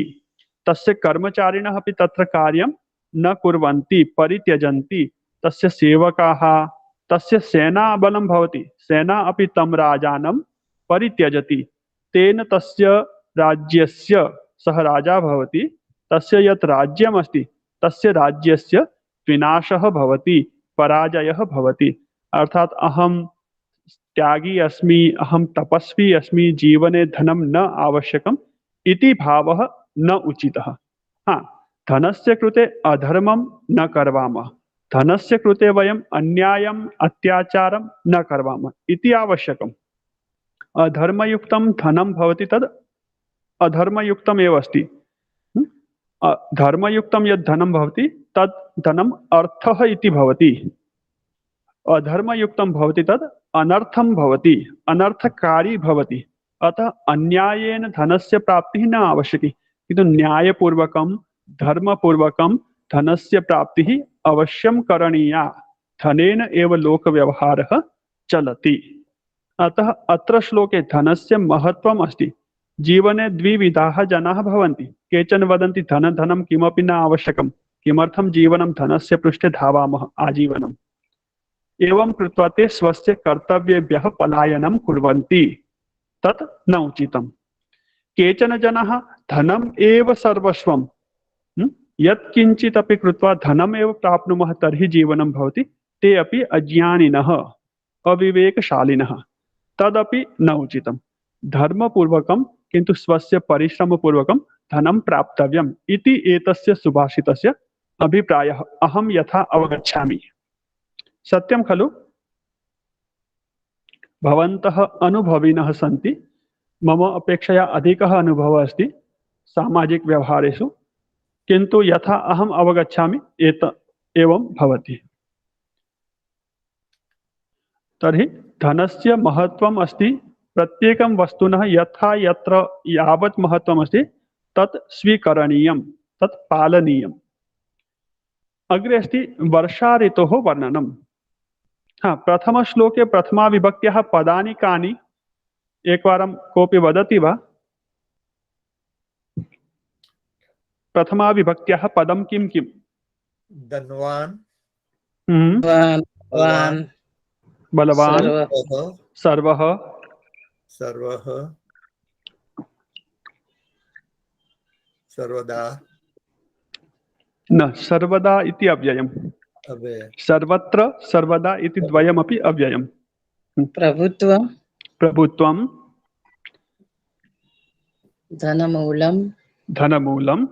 तस्य कर्मचारिणः अपि तत्र कार्यं न कुर्वन्ति, परित्यजन्ति। तस्य सेवकाः, तस्य सेनाबलं भवति, सेना अपि तं राजानं परित्यजति। तेन तस्य राज्यस्य, सः राजा भवति, तस्य यत् राज्यमस्ति तस्य राज्यस्य विनाशः भवति, पराजयः भवति। अर्थात अहं त्यागी अस्मि, अहं तपस्वी अस्मि, जीवने धनं न आवश्यकम् इति भावः न उचितः। हाँ, धनस्य कृते अधर्मं न कर्वामः, धनस्य कृते वयम् अन्यायम् अत्याचारं न कर्वामः इति आवश्यकम्। अधर्मयुक्तं धनं भवति तद् अधर्मयुक्तम् एव अस्ति। धर्मयुक्तं यद् धनं भवति तद् धनम् अर्थः इति भवति, अधर्मयुक्तं भवति तद् अनर्थं भवति, अनर्थकारी भवति। अतः अन्यायेन धनस्य प्राप्तिः न आवश्यकी, किन्तु न्यायपूर्वकं धर्मपूर्वकं धनस्य प्राप्तिः अवश्यं करणीया। धनेन एव लोकव्यवहारः चलति। अतः अत्र श्लोके धनस्य महत्त्वम् अस्ति। जीवने द्विविधाः जनाः भवन्ति। केचन वदन्ति धनं किमपि न आवश्यकं, किमर्थं जीवनं धनस्य पृष्ठे धावामः आजीवनम्। एवं कृत्वा ते स्वस्य कर्तव्येभ्यः पलायनं कुर्वन्ति, तत् न उचितम्। केचन जनाः धनम् एव सर्वस्वं, यत्किञ्चित् अपि कृत्वा धनम् एव प्राप्नुमः तर्हि जीवनं भवति, ते अपि अज्ञानिनः, अविवेकशालिनः। तदपि न उचितं। धर्मपूर्वकं किन्तु स्वस्य परिश्रमपूर्वकं धनं प्राप्तव्यम् इति एतस्य सुभाषितस्य अभिप्रायः। अहं यथा अवगच्छामि। सत्यं खलु? भवन्तः अनुभविनः सन्ति, मम अपेक्षया अधिकः अनुभवः अस्ति सामाजिक व्यवहारेषु, किन्तु यथा अहम् अवगच्छामि एवं भवति। तर्हि धनस्य महत्त्वम् अस्ति। प्रत्येकं वस्तुनः यथा यत्र यावत् महत्त्वम् अस्ति तत् स्वीकरणीयं, तत् पालनीयम्। अग्रे अस्ति वर्षा ऋतोः वर्णनम्। हाँ, प्रथमश्लोके प्रथमा विभक्त्याः पदानि कानि? एकवारं कोऽपि वदति वा? प्रथमा विभक्त्याः पदं किं किम्? धनवान्, वान् बलवान्, सर्वः, सर्वः, सर्वदा, न सर्वदा इति अव्ययम्, सर्वत्र सर्वदा इति द्वयमपि अव्ययम्। प्रभुत्वं प्रभुत्वं, धनमूलं धनमूलं,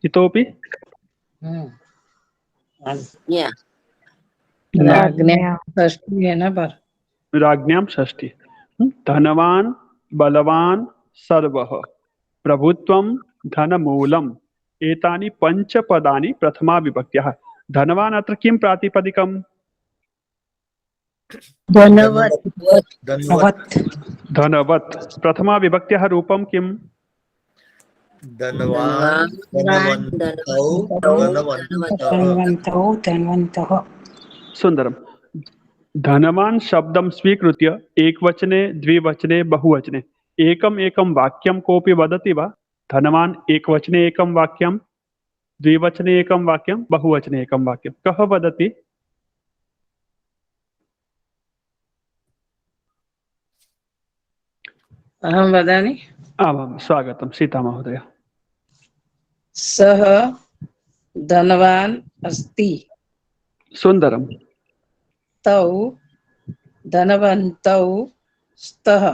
इतोपि राज्ञा षष्ठी है ना पर राज्ञां षष्ठी। धनवान्, बलवान्, सर्वः, प्रभुत्वं, धनमूलम्, एतानि पञ्चपदानि प्रथमा विभक्त्याः। धनवान् अत्र किं प्रातिपदिकम्? धनवत् धनवत्। प्रथमा विभक्त्याः रूपं किम्? धनवान्, धन्वन्तः। सुन्दरम्। धनवान् शब्दं स्वीकृत्य एकवचने, द्विवचने, बहुवचने एकम् एकं वाक्यं कोऽपि वदति वा? धनवान् एकवचने एकं वाक्यं, द्विवचने एकं वाक्यं, बहुवचने एकं वाक्यं। कः वदति? अहं वदामि। आमां, स्वागतं सीता महोदय। सः धनवान् अस्ति। सुन्दरम्। तौ धनवन्तौ स्तः।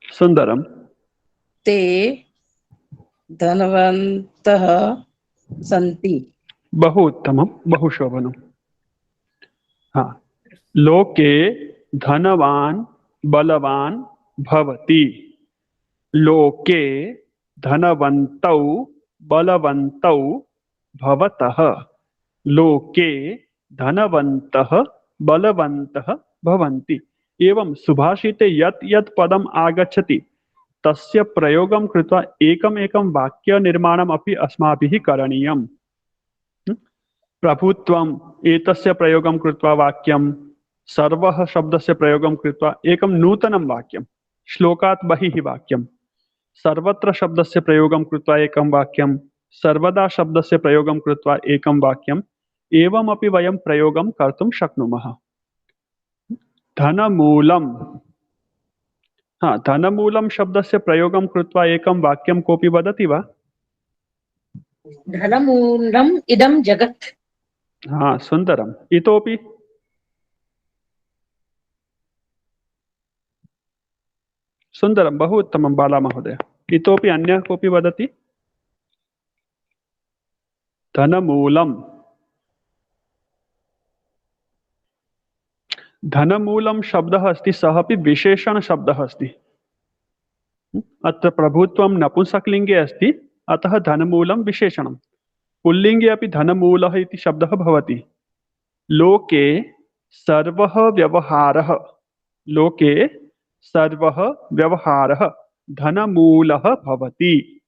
सुन्दरम्। ते धनवन्तः सन्ति। बहु उत्तमं, बहु शोभनम्। हाँ, लोके धनवान् बलवान् भवति। लोके धनवन्तौ बलवन्तौ भवतः। लोके धनवन्तः बलवन्तः भवन्ति। एवं सुभाषिते यत् यत् पदम् आगच्छति तस्य प्रयोगं कृत्वा एकम् एकं वाक्यनिर्माणम् अपि अस्माभिः करणीयम्। प्रभुत्वम् एतस्य प्रयोगं कृत्वा वाक्यं सर्वः शब्दस्य प्रयोगं कृत्वा एकं नूतनं वाक्यं श्लोकात् बहिः वाक्यं सर्वत्र शब्दस्य प्रयोगं कृत्वा एकं वाक्यं सर्वदा शब्दस्य प्रयोगं कृत्वा एकं वाक्यम् एवमपि वयं प्रयोगं कर्तुं शक्नुमः। धनमूलं धनमूलं शब्दस्य प्रयोगं कृत्वा एकं वाक्यं कोऽपि वदति वा? धनमूलम् इदं जगत्। सुन्दरम्। इतोपि? सुन्दरं, बहु उत्तमं बाला महोदय। इतोपि अन्यः कोऽपि वदति? धनमूलं धनमूलं शब्दः अस्ति, सः अपि विशेषणशब्दः अस्ति। अत्र प्रभुत्वं नपुंसकलिङ्गे अस्ति, अतः धनमूलं विशेषणं। पुल्लिङ्गे अपि धनमूलः इति शब्दः भवति। लोके सर्वः व्यवहारः लोके सर्वः व्यवहारः धनमूलः भवति।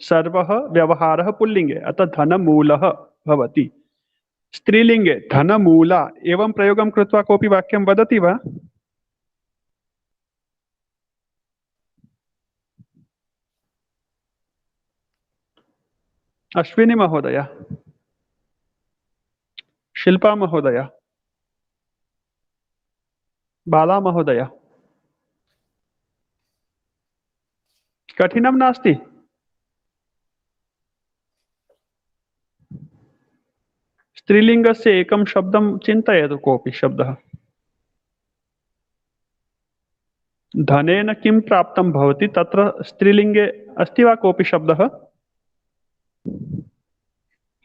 सर्वः व्यवहारः पुल्लिङ्गे, अतः धनमूलः भवति। स्त्रीलिङ्गे धनमूला एवं प्रयोगं कृत्वा कोऽपि वाक्यं वदति वा? अश्विनी महोदय, शिल्पा महोदय, बाला महोदय, कठिनं नास्ति? स्त्रीलिङ्गस्य एकं शब्दं चिन्तयतु, कोऽपि शब्दः। धनेन किं प्राप्तं भवति, तत्र स्त्रीलिङ्गे अस्ति वा कोऽपि शब्दः?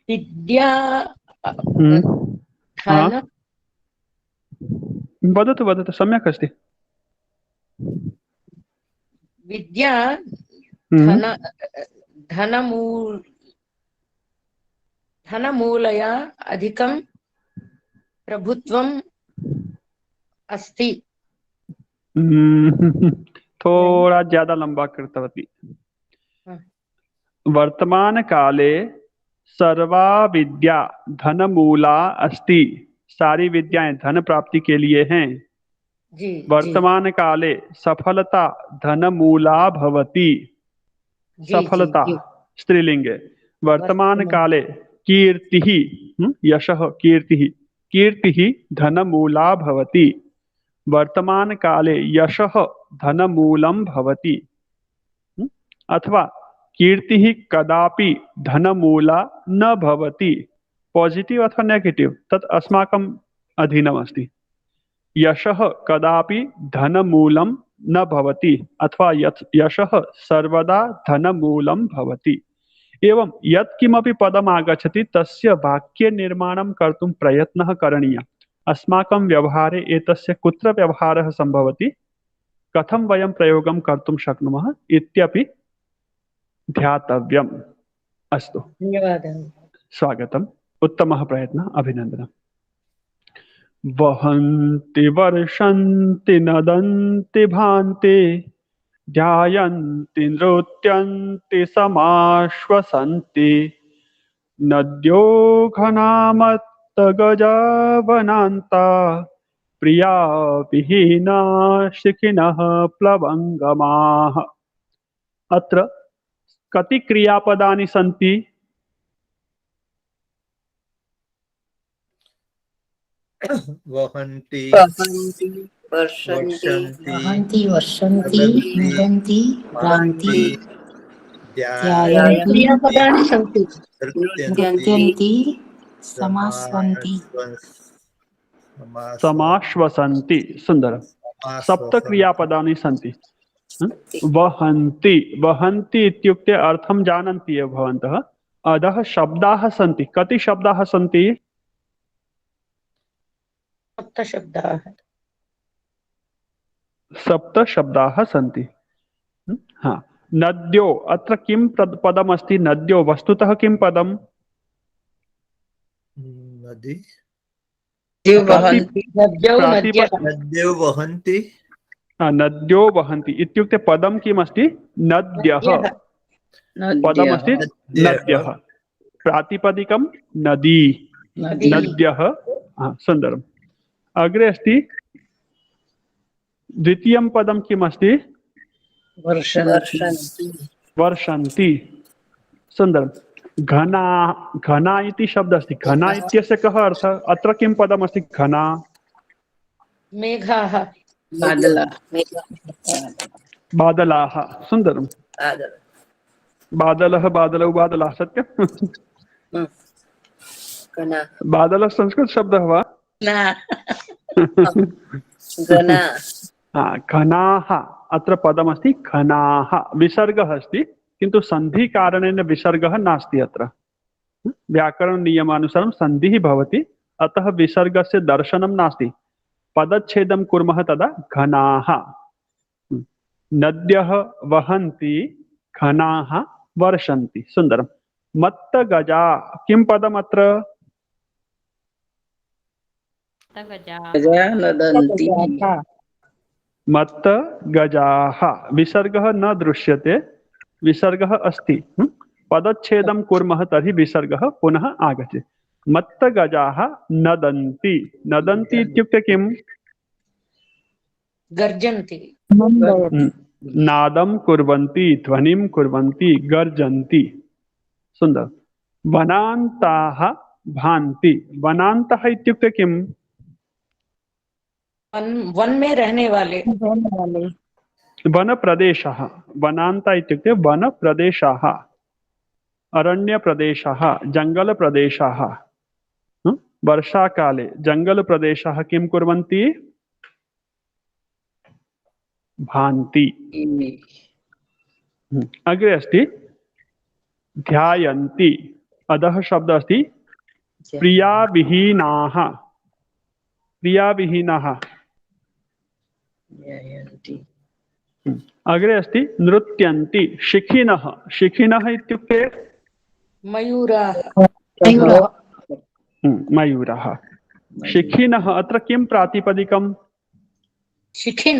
विद्या धन वदतु वदतु, सम्यक् अस्ति। विद्या धन धनमूलया अधिकं प्रभुत्वम् अस्ति। थोड़ा ज्यादा लंबा कृतवती। वर्तमान काले सर्वा विद्या धनमूला अस्ति। सारी विद्याएं धन प्राप्ति के लिए हैं। वर्तमान काले सफलता धनमूला भवति। सफलता स्त्रीलिंगे। वर्तमान काले कीर्तिः यशः कीर्तिः धनमूला भवति। वर्तमान काले यशः धनमूलं भवति। अथवा कीर्तिः कदापि धनमूला न भवति। पॉजिटिव अथवा नेगेटिव तत् अस्माकम् अधीनम् अस्ति। यशः कदापि धनमूलं न भवति अथवा यशः सर्वदा धनमूलं भवति। एवं यत् किमपि पदम् आगच्छति तस्य वाक्य निर्माणं कर्तुं प्रयत्नः करणीयः। अस्माकं व्यवहारे एतस्य कुत्र व्यवहारः सम्भवति, कथं वयं प्रयोगं कर्तुं शक्नुमः इत्यपि ध्यातव्यम्। अस्तु, धन्यवादः। स्वागतम्, उत्तमः प्रयत्नः, अभिनन्दनम्। वहन्ति वर्षन्ति नदन्ति भान्ति ध्यायन्ति नृत्यन्ति समाश्वसन्ति नद्यो घनामत्त गजावनान्ता प्रिया विहीना शिखिनः प्लवङ्गमाः। अत्र कति क्रियापदानि सन्ति? वहन्ति वहन्ति वर्षन्ति नदन्ति भान्ति ध्यायन्ति क्रियापदानि सन्ति। नृत्यन्ति समास्वन्ति। समाश्वसन्ति। सुन्दरं। सप्त क्रियापदानि सन्ति। वहन्ति वहन्ति इत्युक्ते अर्थं जानन्ति एव भवन्तः। अधः शब्दाः सन्ति। कति शब्दाः सन्ति? सप्त शब्दाः सन्ति। नद्यो, अत्र किं पदमस्ति? नद्यो वस्तुतः किं पदम्? नदी नद्यो वहन्ति इत्युक्ते पदं किमस्ति? नद्यः। पदमस्ति नद्यः। प्रातिपदिकं नदी नदी नद्यः सुन्दरम् अग्रे अस्ति द्वितीयं पदं किम् अस्ति वर्षन्ति वर्षन्ति सुन्दरं घना घना इति शब्दः अस्ति घना इत्यस्य कः अर्थः अत्र किं पदमस्ति घना मेघाः बादला बादलाः सुन्दरं बादलः बादलौ बादलाः सत्यं बादलः संस्कृतशब्दः वा घनाः अत्र पदमस्ति घनाः विसर्गः अस्ति किन्तु सन्धिकारणेन विसर्गः नास्ति अत्र व्याकरणनियमानुसारं सन्धिः भवति अतः विसर्गस्य दर्शनं नास्ति पदच्छेदं कुर्मः तदा घनाः नद्यः वहन्ति घनाः वर्षन्ति सुन्दरं मत्तगजा किं पदमत्र गजा नदन्ति मत्तगजाः विसर्गः न दृश्यते विसर्गः अस्ति पदच्छेदं कुर्मः तर्हि विसर्गः पुनः आगच्छति मत्तगजाः नदन्ति नदन्ति इत्युक्ते किम् गर्जन्ति नादं कुर्वन्ति ध्वनिं कुर्वन्ति गर्जन्ति सुन्दर वनान्ताः भान्ति वनान्तः इत्युक्ते किम् वन में रहने वाले वनप्रदेशः वनान्ता इत्युक्ते वनप्रदेशाः अरण्यप्रदेशः जङ्गलप्रदेशाः वर्षाकाले जङ्गलप्रदेशाः किं कुर्वन्ति भान्ति अग्रे अस्ति ध्यायन्ति अधः शब्दः अस्ति प्रियाविहीनाः प्रियाविहीनाः अग्रे अस्ति नृत्यन्ति शिखिनः शिखिनः इत्युक्ते मयूराः मयूरः शिखिनः अत्र किं प्रातिपदिकम् शिखिन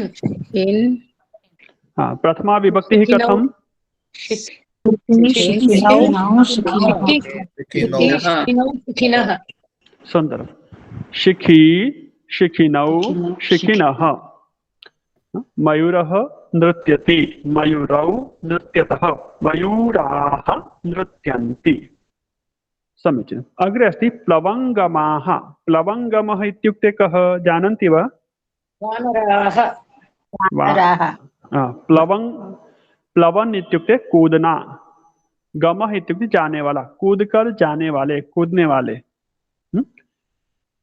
प्रथमा विभक्तिः कथं शिखिनः सुन्दरं शिखी शिखिनौ शिखिनः मयूरः नृत्यति मयूरौ नृत्यतः मयूराः नृत्यन्ति समीचीनम् अग्रे अस्ति प्लवङ्गमाः प्लवङ्गमः इत्युक्ते कः जानन्ति वा वानराः प्लवन इत्युक्ते कूदना गमः इत्युक्ते जाने वाला कूद कर जाने वाले कूदने वाले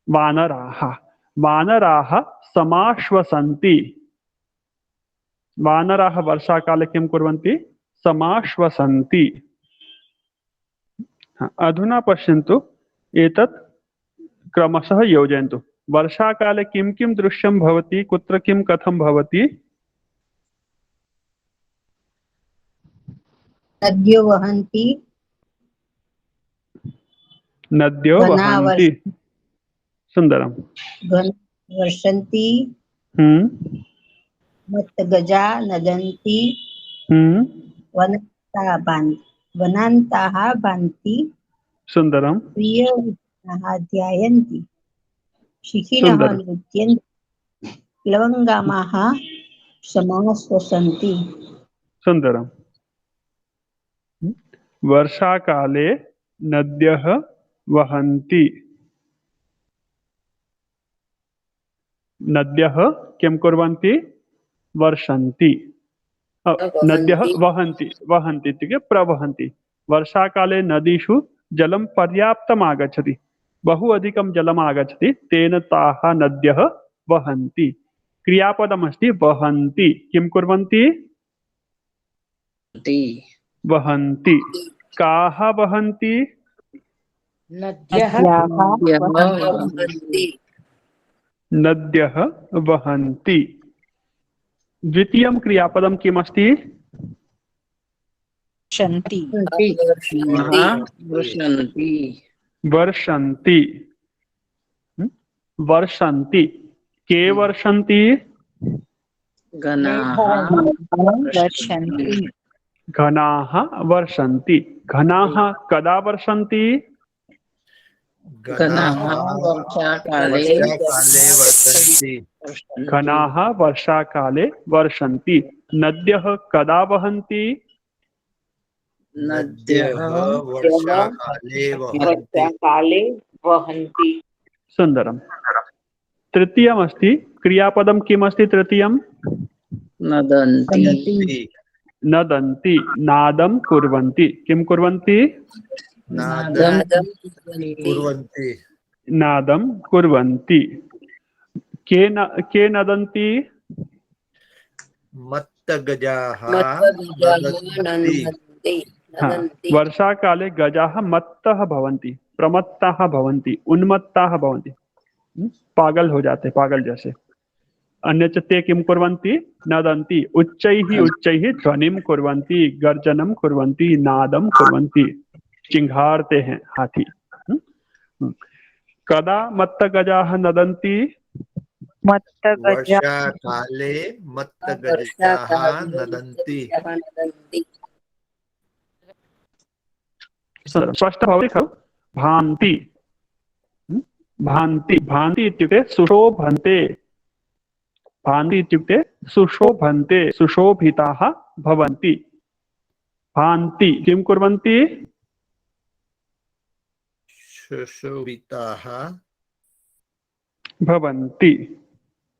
वानराः वानराः समाश्वसन्ति वानराः वर्षाकाले किं कुर्वन्ति समाश्वसन्ति अधुना पश्यन्तु एतत् क्रमशः योजयन्तु वर्षाकाले किं किं दृश्यं भवति कुत्र किं कथं भवति नद्यो वहन्ति नद्यो वहन्ति सुन्दरं वर्षन्ति मत्तगजा नदन्ति वनान्ताः भान्ति सुन्दरं प्रियविहीनाः ध्यायन्ति शिखिनः नृत्यन्ति प्लवङ्गमाः समाश्वसन्ति सुन्दरं वर्षाकाले नद्यः वहन्ति नद्यः किं कुर्वन्ति वर्षन्ति नद्यः वहन्ति वहन्ति इत्युक्ते प्रवहन्ति वर्षाकाले नदीषु जलं पर्याप्तम् आगच्छति बहु अधिकं जलम् आगच्छति तेन ताः नद्यः वहन्ति क्रियापदमस्ति वहन्ति किं कुर्वन्ति वहन्ति काः वहन्ति नद्यः वहन्ति द्वितीयं क्रियापदं किमस्ति वर्षन्ति वर्षन्ति के वर्षन्ति घनाः वर्षन्ति घनाः कदा वर्षन्ति? गणाः वर्षाकाले वर्षाकाले वर्षन्ति। घनाः वर्षाकाले वर्षन्ति। नद्यः कदा वहन्ति? नद्यः वर्षाकाले वहन्ति। काले वहन्ति। सुन्दरम्। तृतीयमस्ति क्रियापदं किमस्ति तृतीयं? नदन्ति नदन्ति। नादं कुर्वन्ति। किं कुर्वन्ति? नादं कुर्वन्ति। नादं कुर्वन्ति। के नदन्ति? मत्तगजाः नदन्ति। हाँ, वर्षाकाले गजाः मत्तः भवन्ति, प्रमत्ताः भवन्ति, उन्मत्ताः भवन्ति, पागल हो जाते, पागल जैसे। अन्यच्च ते किं कुर्वन्ति? नदन्ति। उच्चैः उच्चैः ध्वनिं कुर्वन्ति, गर्जनं कुर्वन्ति, नादं कुर्वन्ति, चिंघाड़ते हैं हाथी। कदा मत्तगजाः नदन्ति? वर्षाकाले मत्तगजाः नदन्ति। स्पष्ट भवति खलु? भान्ति। भान्ति भान्ति इत्युक्ते सुशोभन्ते। भान्ति इत्युक्ते सुशोभन्ते, सुशोभिताः भवन्ति। भान्ति किं कुर्वन्ति? सुशोभिताः भवन्ति।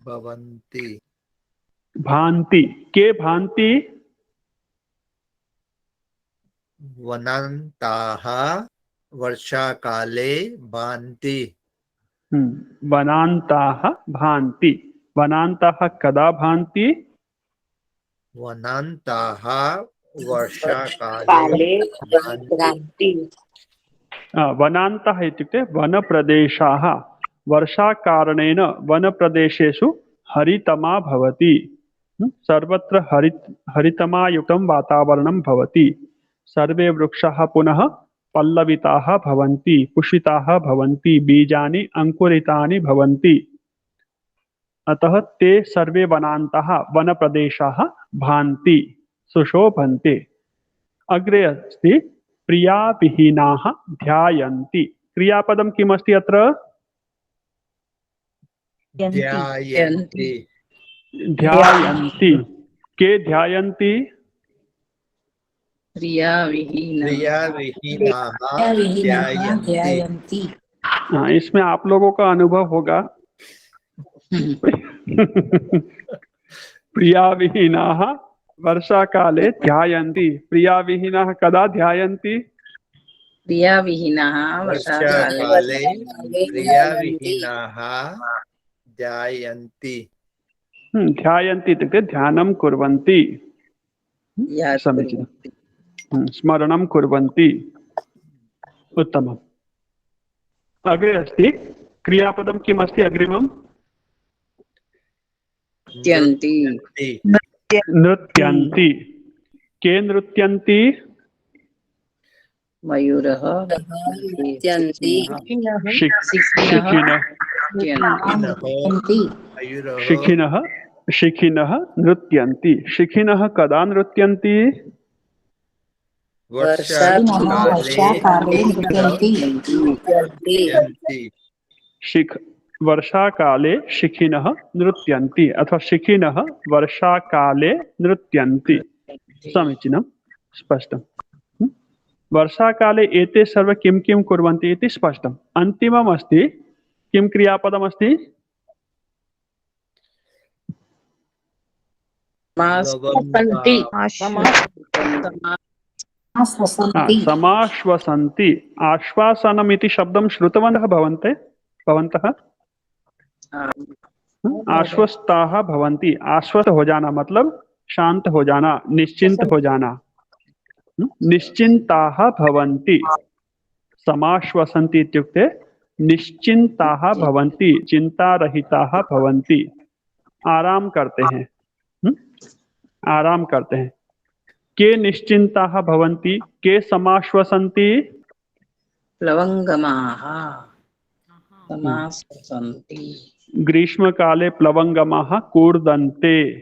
भवन्ति। भान्ति। के भान्ति? वनान्ताः वर्षाकाले भान्ति। वनान्ताः भान्ति। वनान्ताः कदा भान्ति? वनान्ताः वर्षाकाले भान्ति। वनान्तः इत्युक्ते वनप्रदेशाः। वर्षाकारणेन वनप्रदेशेषु हरितमा भवति। सर्वत्र हरितमायुक्तं वातावरणं भवति। सर्वे वृक्षाः पुनः पल्लविताः भवन्ति, पुष्पिताः भवन्ति, बीजानि अंकुरितानि भवन्ति। अतः ते सर्वे वनान्तः वनप्रदेशाः भान्ति, सुशोभन्ते। अग्रे अस्ति प्रियाविहीनाः ध्यायन्ति। क्रियापदं किमस्ति अत्र? ध्यायन्ति। ध्यायन्ति। के ध्यायन्ति? प्रियाविहीनाः ध्यायन्ति। इसमें आप लोगों का अनुभव होगा। प्रियाविहीनाः वर्षाकाले ध्यायन्ति। प्रियाविहीनाः कदा ध्यायन्ति? प्रियाविहीनाः वर्षाकाले प्रियाविहीनाः ध्यायन्ति। ध्यायन्ति इत्युक्ते ध्यानं कुर्वन्ति। समीचीनं। स्मरणं कुर्वन्ति। उत्तमम्। अग्रे अस्ति क्रियापदं किम् अस्ति अग्रिमं? नृत्यन्ति। के नृत्यन्ति? मयूरः शिखिनः नृत्यन्ति। शिखिनः कदा नृत्यन्ति? वर्षाकाले नृत्यन्ति। वर्षाकाले शिखिनः नृत्यन्ति अथवा शिखिनः वर्षाकाले नृत्यन्ति। समीचीनं, स्पष्टम्। वर्षाकाले एते सर्वे किं किं कुर्वन्ति इति स्पष्टम्। अन्तिमम् अस्ति किं क्रियापदमस्ति? समाश्वसन्ति। आश्वासनम् इति शब्दं श्रुतवन्तः भवन्तः? आश्वस्ताः भवन्ति। आश्वस्त हो जाना मतलब शांत हो जाना, निश्चिंत हो जाना। निश्चिंताः भवन्ति। समाश्वसन्ति इत्युक्ते निश्चिंताः भवन्ति, चिंतारहिताः भवन्ति, आराम करते हैं। आराम करते हैं। के निश्चिंताः भवन्ति? के समाश्वसन्ति? प्लवंगमाः समाश्वसन्ति। ग्रीष्मकाले प्लवंगमाः कूर्दन्ते।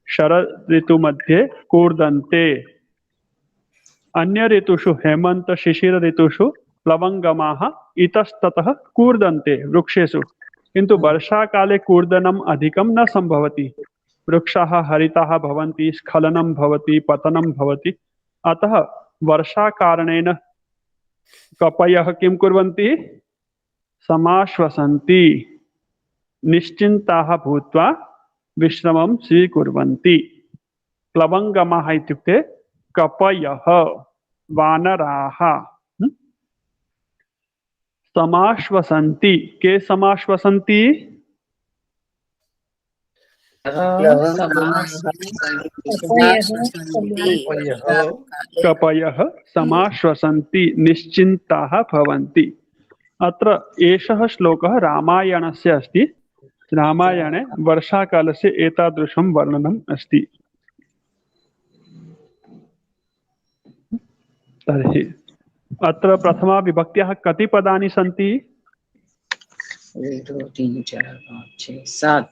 शरद ऋतु मध्ये कूर्दन्ते। अन्य ऋतुषु हेमंत शिशिर ऋतुषु प्लवंगमाः इतस्ततः कूर्दन्ते वृक्षेषु, किन्तु वर्षाकाले कूर्दनम् अधिकं न संभवति। वृक्षाः हरिताः भवन्ति, स्खलनं भवति, पतनं भवति। अतः वर्षाकारणेन कपयः किं कुर्वन्ति? समाश्वसन्ति, निश्चिन्ताः भूत्वा विश्रमं स्वीकुर्वन्ति। प्लवंगमाः इत्युक्ते कपयः, वानराः। समाश्वसन्ति, के समाश्वसन्ति? कपयः समाश्वसन्ति, निश्चिन्ताः भवन्ति। अत्र एषः श्लोकः रामायणस्य अस्ति। रामायणे वर्षाकालस्य एतादृशं वर्णनम् अस्ति। तर्हि अत्र प्रथमा विभक्त्याः कति पदानि सन्ति? 1 2 3 4 5 6 7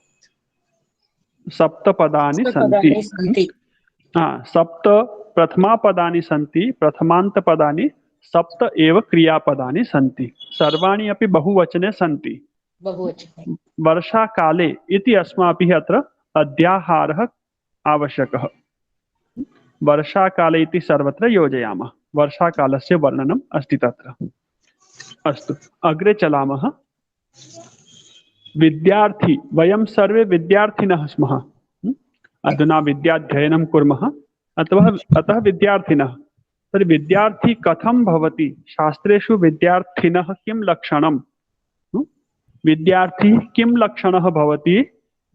सप्त पदानि सन्ति। सप्त प्रथमापदानि सन्ति, प्रथमान्तपदानि सप्त एव क्रियापदानि सन्ति। सर्वाणि अपि बहुवचने सन्ति। वर्षाकाले इति अस्माभिः अत्र अध्याहारः आवश्यकः। वर्षाकाले इति सर्वत्र योजयामः। वर्षाकालस्य वर्णनम् अस्ति तत्र। अस्तु, अग्रे चलामः। विद्यार्थी, वयं सर्वे विद्यार्थिनः स्मः। अधुना विद्याध्ययनं कुर्मः, अतः विद्यार्थिनः। तर्हि विद्यार्थी कथं भवति? शास्त्रेषु विद्यार्थिनः किं लक्षणं? विद्यार्थी किं लक्षणः भवति?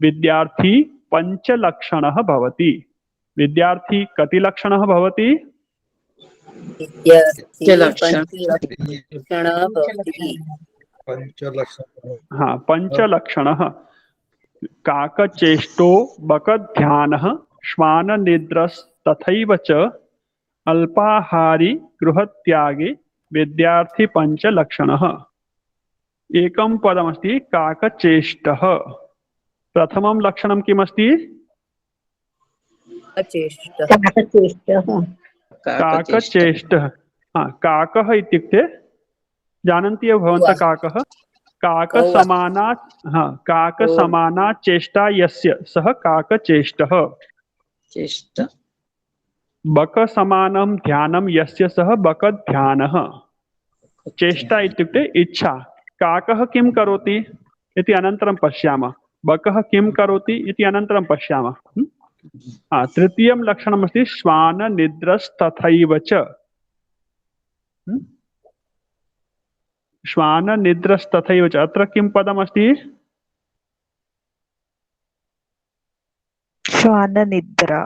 विद्यार्थी पञ्चलक्षणः भवति। विद्यार्थी कति लक्षणः भवति? पञ्चलक्षणः। काकचेष्टो बकध्यानः श्वाननिद्रस्तथैव च अल्पाहारी गृहत्यागे विद्यार्थी पञ्चलक्षणः। एकं पदमस्ति काकचेष्टः। प्रथमं लक्षणं किमस्ति? काकचेष्टः। काकः इत्युक्ते जानन्ति एव भवन्तः काकः? काकसमाना चेष्टा यस्य सः काकचेष्टः। बकसमानं ध्यानं यस्य सः बकध्यानः। चेष्टा इत्युक्ते इच्छा। काकः किं करोति इति अनन्तरं पश्यामः। बकः किं करोति इति अनन्तरं पश्यामः। तृतीयं लक्षणमस्ति श्वाननिद्रस्तथैव च। श्वाननिद्रस्तथैव च। अत्र किं पदमस्ति? श्वाननिद्रा।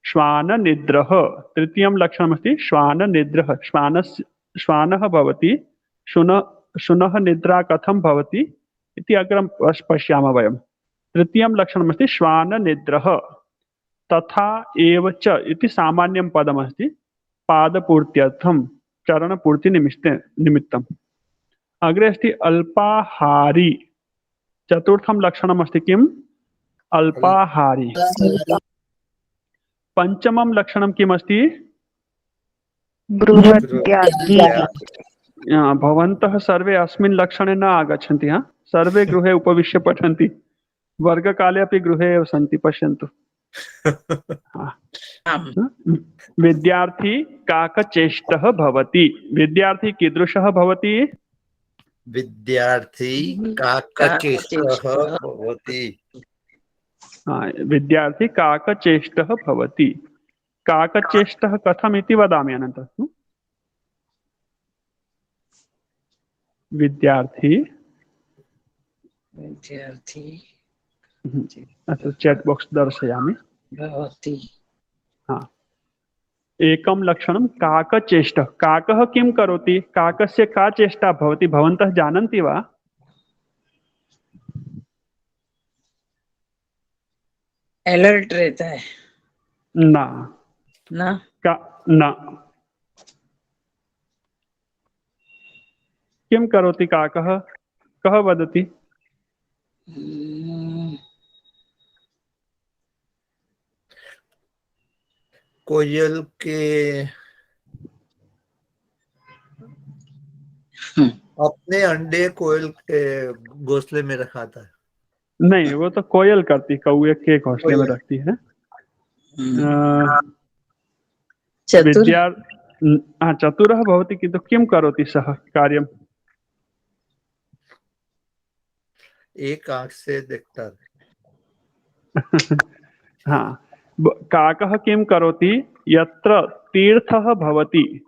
श्वाननिद्रः। तृतीयं लक्षणमस्ति श्वाननिद्रः। श्वानः भवति, शुनः निद्रा कथं भवति इति अग्रं पश्यामः वयं। तृतीयं लक्षणमस्ति श्वाननिद्रः। तथा एव च इति सामान्यं पदमस्ति पादपूर्त्यर्थं, चरणपूर्तिनिमित्तम्। अग्रे अस्ति अल्पाहारी। चतुर्थं लक्षणमस्ति किम्? अल्पाहारी। पञ्चमं लक्षणं किमस्ति? बृहत्यागी। भवन्तः सर्वे अस्मिन् लक्षणे न आगच्छन्ति। सर्वे गृहे उपविश्य पठन्ति। वर्गकाले अपि गृहे एव सन्ति, पश्यन्तु। विद्यार्थी काकचेष्टः भवति। विद्यार्थी कीदृशः भवति? विद्यार्थी काकचेष्टः भवति। विद्यार्थी काकचेष्टः भवति। काकचेष्टः कथम् इति वदामि अनन्तरं। विद्यार्थी अत्र चैट् बॉक्स दर्शयामि। एकं लक्षणं काकचेष्टः। काकः किं करोति? काकस्य का चेष्टा भवति भवन्तः जानन्ति वा? अलर्ट रहता है न। किं करोति काकः? कः वदति? कोयल के अपने अंडे कोयल के घोंसले में रखा था। नहीं, वो तो कोयल करती, कौए के घोंसले में रखती है। चतुर चतुरः भवति किन्तु किं करोति सः कार्यम्? एक आंख से देखता है। हाँ, काकः किं करोति? यत्र तीर्थः भवति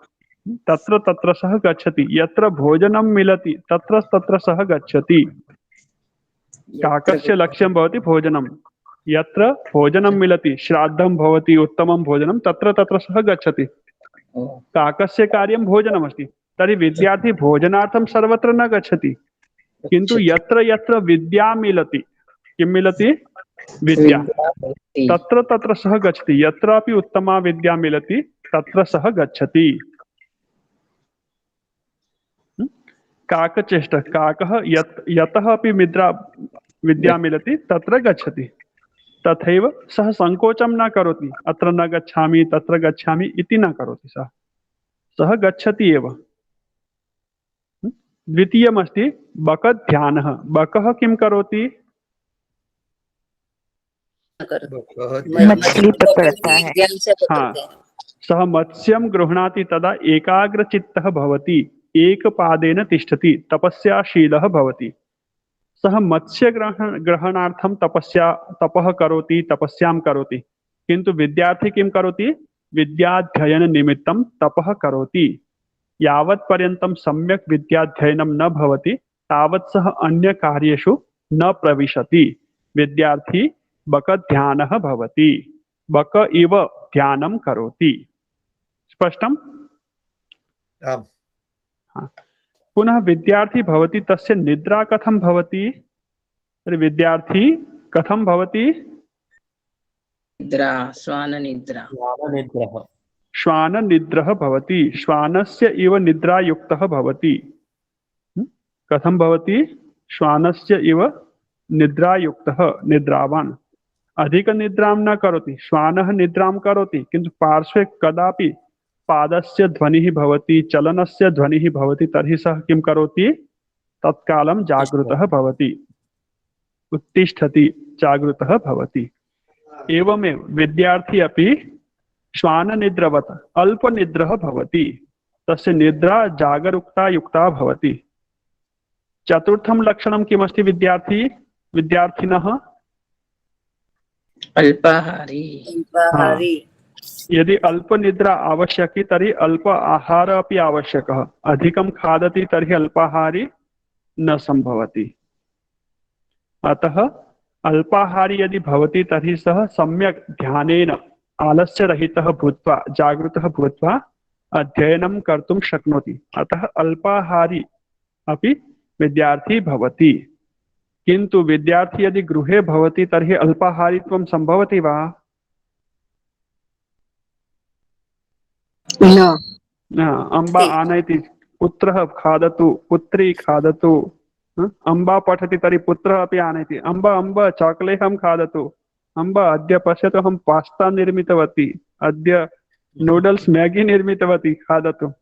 तत्र तत्र सः गच्छति, यत्र भोजनं मिलति तत्र तत्र सः गच्छति। काकस्य लक्ष्यं भवति भोजनं, यत्र भोजनं मिलति, श्राद्धं भवति, उत्तमं भोजनं, तत्र तत्र सः गच्छति। काकस्य कार्यं भोजनमस्ति, तर्हि विद्यार्थी भोजनार्थं सर्वत्र न गच्छति, किन्तु यत्र यत्र विद्या मिलति, किं मिलति? विद्या, तत्र तत्र सः गच्छति। यत्रापि उत्तमा विद्या मिलति तत्र सः गच्छति। काकचेष्टा, काकः यतः अपि विद्या मिलति तत्र गच्छति। तथैव सः संकोचं न करोति, अत्र न गच्छामि तत्र गच्छामि इति न करोति। सः गच्छति एव। द्वितीयमस्ति बकध्यानः। बकः किं करोति? मछली पकड़ता है। हाँ, सः मत्स्यं गृह्णाति तदा एकाग्रचित्तः भवति, एकपादेन तिष्ठति, तपस्याशीलः भवति। सः मत्स्य ग्रहणार्थं तपः करोति, तपस्यां करोति, किन्तु विद्यार्थी किं करोति? विद्याध्ययन निमित्तं तपः करोति। यावत् पर्यन्तं सम्यक् विद्याध्ययनं न भवति तावत् सः अन्य कार्येषु न प्रविशति। विद्यार्थी बकध्यानः भवति, बक इव ध्यानं करोति। स्पष्टम्? आम्। पुनः विद्यार्थी भवति, तस्य निद्रा कथं भवति? विद्यार्थी कथं भवति? निद्रा, श्वाननिद्रा। श्वाननिद्रः भवति, श्वानस्य इव निद्रायुक्तः भवति। कथं भवति? श्वानस्य इव निद्रायुक्तः, निद्रावान्। अधिकनिद्रां न करोति। श्वानः निद्रां करोति, किन्तु पार्श्वे कदापि पादस्य ध्वनिः भवति, चलनस्य ध्वनिः भवति, तर्हि सः किं करोति? तत्कालं जागृतः भवति, उत्तिष्ठति, जागृतः भवति। एवमेव विद्यार्थी अपि श्वाननिद्रवत् अल्पनिद्रः भवति, तस्य निद्रा जागरूकता युक्ता भवति। चतुर्थं लक्षणं किमस्ति विद्यार्थिनः? अल्पाहारी। यदि अल्पनिद्रा आवश्यकी तर्हि अल्प आहार अपि आवश्यकः। अधिकं खादति तर्हि अल्पाहारी न सम्भवति। अतः अल्पाहारी यदि भवति तर्हि सः सम्यक् ध्यानेन आलस्यरहितः भूत्वा, जागृतः भूत्वा अध्ययनं कर्तुं शक्नोति। अतः अल्पाहारी अपि विद्यार्थी भवति। किन्तु विद्यार्थी यदि गृहे भवति तर्हि अल्पाहारित्वं सम्भवति वा? अम्बा आनयति, पुत्रः खादतु, पुत्री खादतु। अम्बा पठति तर्हि पुत्रः अपि आनयति, अम्ब चाकलेहं खादतु। अम्ब अद्य पश्यतु, अहं पास्ता निर्मितवती, अद्य नूडल्स् मैगी निर्मितवती, खादतु।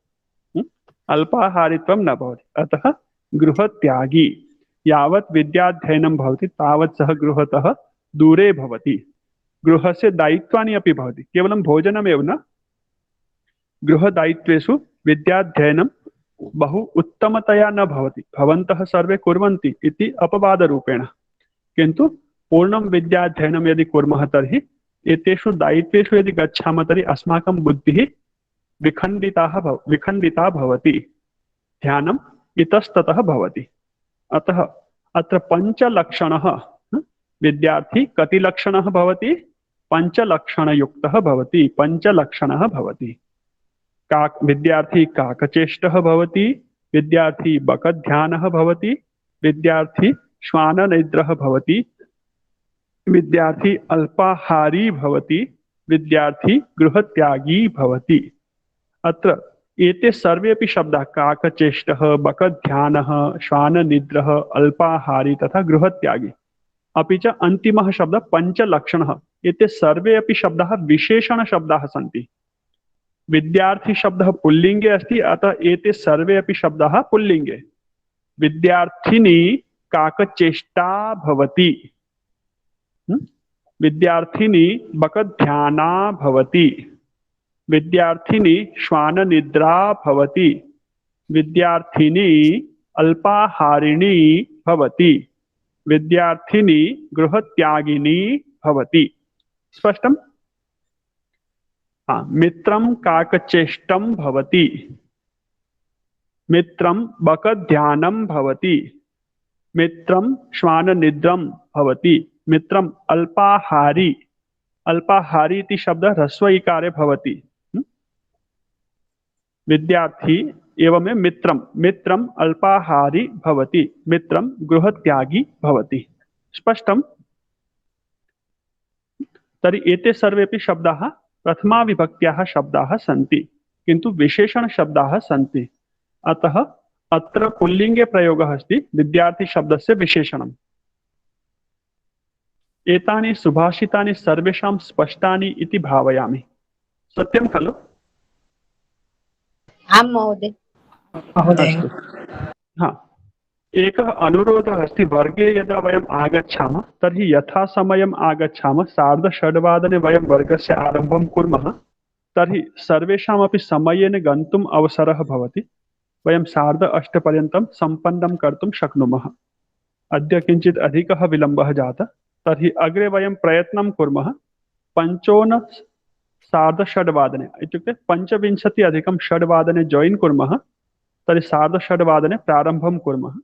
अल्पाहारित्वं न भवति। अतः गृहत्यागी। यावत् विद्याध्ययनं भवति तावत् सः गृहतः दूरे भवति। गृहस्य दायित्वानि अपि भवति, केवलं भोजनमेव न। गृहदायित्वेषु विद्याध्ययनं बहु उत्तमतया न भवति। भवन्तः सर्वे कुर्वन्ति इति अपवादरूपेण, किन्तु पूर्णं विद्याध्ययनं यदि कुर्मः तर्हि एतेषु दायित्वेषु यदि गच्छामः तर्हि अस्माकं बुद्धिः विखण्डिता भवति, ध्यानम् इतस्ततः भवति। अतः अत्र पञ्चलक्षणः, विद्यार्थी कति लक्षणः भवति? पञ्चलक्षणयुक्तः भवति, पञ्चलक्षणः भवति। विद्यार्थी काकचेष्टः भवति, विद्यार्थी बकध्यानः भवति, विद्यार्थी श्वाननिद्रः भवति, विद्यार्थी अल्पाहारी भवति, विद्यार्थी गृहत्यागी भवति। अत्र एते सर्वेपि शब्दाः काकचेष्टः, बकध्यानः, श्वाननिद्रः, अल्पाहारी तथा गृहत्यागी, अपि च अन्तिमः शब्दः पञ्चलक्षणः, एते सर्वे अपि शब्दाः विशेषणशब्दाः सन्ति। विद्यार्थी शब्दः पुल्लिङ्गे अस्ति, अतः एते सर्वे अपि शब्दाः पुल्लिङ्गे। विद्यार्थिनी काकचेष्टा भवति, विद्यार्थिनी बकध्याना भवति, विद्यार्थिनी श्वाननिद्रा भवति, विद्यार्थिनी अल्पाहारिणी भवति, विद्यार्थिनी गृहत्यागिनी भवति। स्पष्टम्? मित्रं काकचेष्टं भवति, मित्रं बकध्यानं भवति, मित्रं श्वाननिद्रं भवति, मित्रम् अल्पाहारी, अल्पाहारी इति शब्दः ह्रस्व इकारे भवति। विद्यार्थी एवमेव मित्रं, मित्रम् अल्पाहारी भवति, मित्रं गृहत्यागी भवति। स्पष्टम्? तर्हि एते सर्वेपि शब्दाः प्रथमा विभक्त्याः शब्दाः सन्ति, किन्तु विशेषणशब्दाः सन्ति। अतः अत्र पुल्लिङ्गे प्रयोगः अस्ति विद्यार्थी शब्दस्य विशेषणम्। एतानि सुभाषितानि सर्वेषां स्पष्टानि इति भावयामि। सत्यं खलु? आं महोदय। अस्तु। एकः अनुरोधः अस्ति, वर्गे यदा वयम् आगच्छामः तर्हि यथा समयम् आगच्छामः, 6:30 वयं वर्गस्य आरम्भं कुर्मः, तर्हि सर्वेषामपि समयेन गन्तुम् अवसरः भवति। वयं 8:30 पर्यन्तं सम्पन्नं कर्तुं शक्नुमः। अद्य किञ्चित् अधिकः विलम्बः जातः, तर्हि अग्रे वयं प्रयत्नं कुर्मः 5:45 इत्युक्ते 25+6 जायिन् कुर्मः, तर्हि 6:30 प्रारम्भं कुर्मः।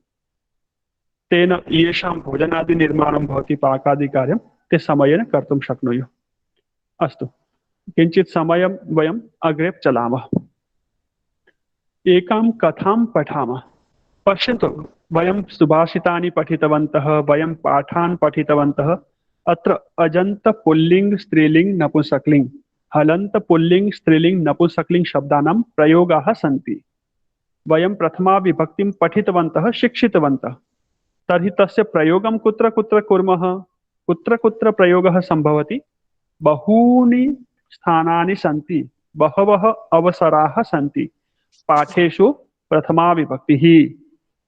तेन येषां भोजनादिनिर्माणं भवति, पाकादिकार्यं, ते समयेन कर्तुं शक्नुयुः। अस्तु, किञ्चित् समयं वयम् अग्रे चलामः। एकां कथां पठामः। पश्यन्तु, वयं सुभाषितानि पठितवन्तः, वयं पाठान् पठितवन्तः। अत्र अजन्त पुल्लिङ्ग् स्त्रीलिङ्ग् नपुंसकलिङ्ग्, हलन्त पुल्लिङ्ग् स्त्रीलिङ्ग् नपुंसकलिङ्ग् शब्दानां प्रयोगाः सन्ति। वयं प्रथमा विभक्तिं पठितवन्तः, शिक्षितवन्तः। तर्हि तस्य प्रयोगं कुत्र कुत्र कुर्मः? कुत्र कुत्र प्रयोगः सम्भवति? बहूनि स्थानानि सन्ति, बहवः अवसराः सन्ति। पाठेषु प्रथमा विभक्तिः,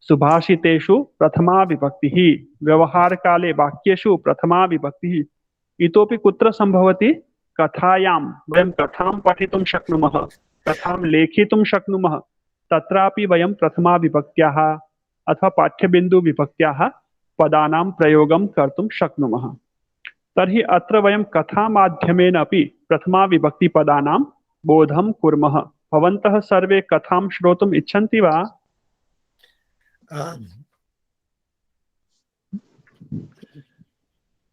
सुभाषितेषु प्रथमा विभक्तिः, व्यवहारकाले वाक्येषु प्रथमा विभक्तिः। इतोपि कुत्र सम्भवति? कथायां वयं कथां पठितुं शक्नुमः, कथां लेखितुं शक्नुमः, तत्रापि वयं प्रथमा विभक्त्याः अथवा पाठ्यबिन्दुविभक्त्याः पदानां प्रयोगं कर्तुं शक्नुमः। तर्हि अत्र वयं कथामाध्यमेन अपि प्रथमा विभक्तिपदानां बोधं कुर्मः। भवन्तः सर्वे कथां श्रोतुम् इच्छन्ति वा?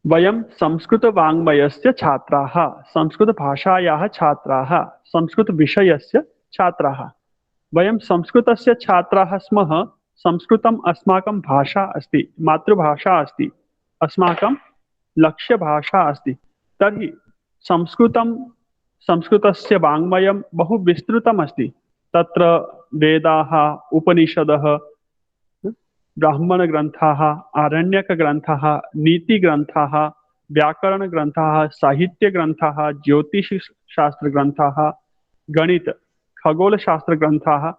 वयं संस्कृतवाङ्मयस्य छात्राः, संस्कृतभाषायाः छात्राः, संस्कृतविषयस्य छात्राः। वयं संस्कृतस्य छात्राः स्मः। संस्कृतम् अस्माकं भाषा अस्ति, मातृभाषा अस्ति, अस्माकं लक्ष्यभाषा अस्ति। तर्हि संस्कृतस्य वाङ्मयं बहु विस्तृतम् अस्ति। तत्र वेदाः, उपनिषदः, ब्राह्मणग्रन्थाः, आरण्यकग्रन्थाः, नीतिग्रन्थाः, व्याकरणग्रन्थाः, साहित्यग्रन्थाः, ज्योतिषशास्त्रग्रन्थाः, गणित खगोलशास्त्रग्रन्थाः,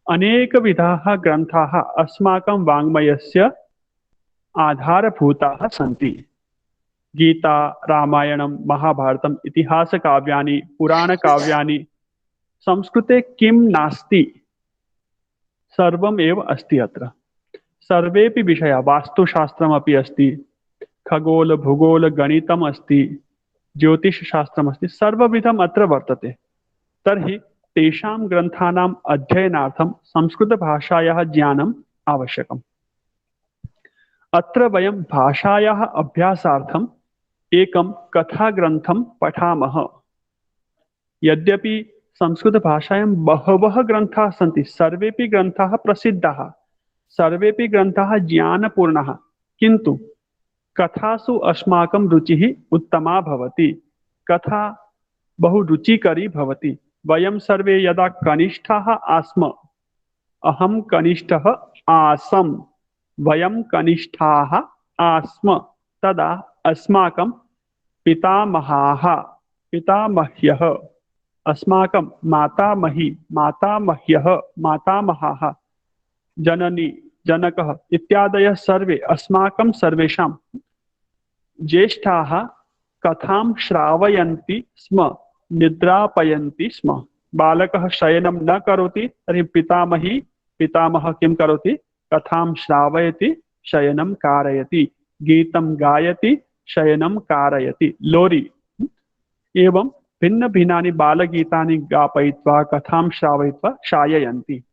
अनेकविधाः ग्रन्थाः अस्माकं वाङ्मयस्य आधारभूताः सन्ति। गीता, रामायणं, महाभारतम्, इतिहासकाव्यानि, पुराणकाव्यानि, संस्कृते किं नास्ति? सर्वमेव अस्ति अत्र। सर्वेपि विषयाः, वास्तुशास्त्रमपि अस्ति, खगोल भूगोल गणितम् अस्ति, ज्योतिषशास्त्रम् अस्ति, सर्वविधम् अत्र वर्तते। तर्हि तेषां ग्रन्थानाम् अध्ययनार्थं संस्कृतभाषायाः ज्ञानम् आवश्यकम्। अत्र वयं भाषायाः अभ्यासार्थम् एकं कथाग्रन्थं पठामः। यद्यपि संस्कृतभाषायां बहवः ग्रन्थाः सन्ति, सर्वेपि ग्रन्थाः प्रसिद्धाः, सर्वेपि ग्रन्थाः ज्ञानपूर्णाः, किन्तु कथासु अस्माकं रुचिः उत्तमा भवति, कथा बहु रुचिकरी भवति। वयं सर्वे यदा कनिष्ठाः आस्म, अहं कनिष्ठः आसम्, वयं कनिष्ठाः आस्म, तदा अस्माकं पितामहाः पितामह्यः, अस्माकं मातामही मातामह्यः मातामहाः, जननी जनकः इत्यादयः सर्वे अस्माकं सर्वेषां ज्येष्ठाः कथां श्रावयन्ति स्म, निद्रापयन्ति स्म। बालकः शयनं न करोति तर्हि पितामहः किं करोति? कथां श्रावयति, शयनं कारयति, गीतं गायति, शयनं कारयति, लोरी। एवं भिन्न भिन्नानि बालगीतानि गापयित्वा कथां श्रावयित्वा शाययन्ति।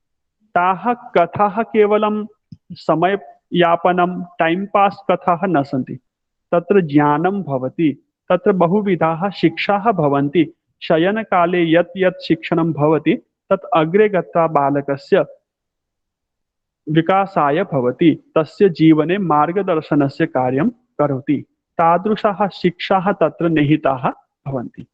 ताः कथाः केवलं समययापनं टाइम पास कथाः न सन्ति, तत्र ज्ञानं भवति, तत्र बहुविधाः शिक्षाः भवन्ति। शयनकाले यत् यत् शिक्षणं भवति तत् अग्रे गत्वा बालकस्य विकासाय भवति, तस्य जीवने मार्गदर्शनस्य कार्यं करोति। तादृशाः शिक्षाः तत्र निहिताः भवन्ति।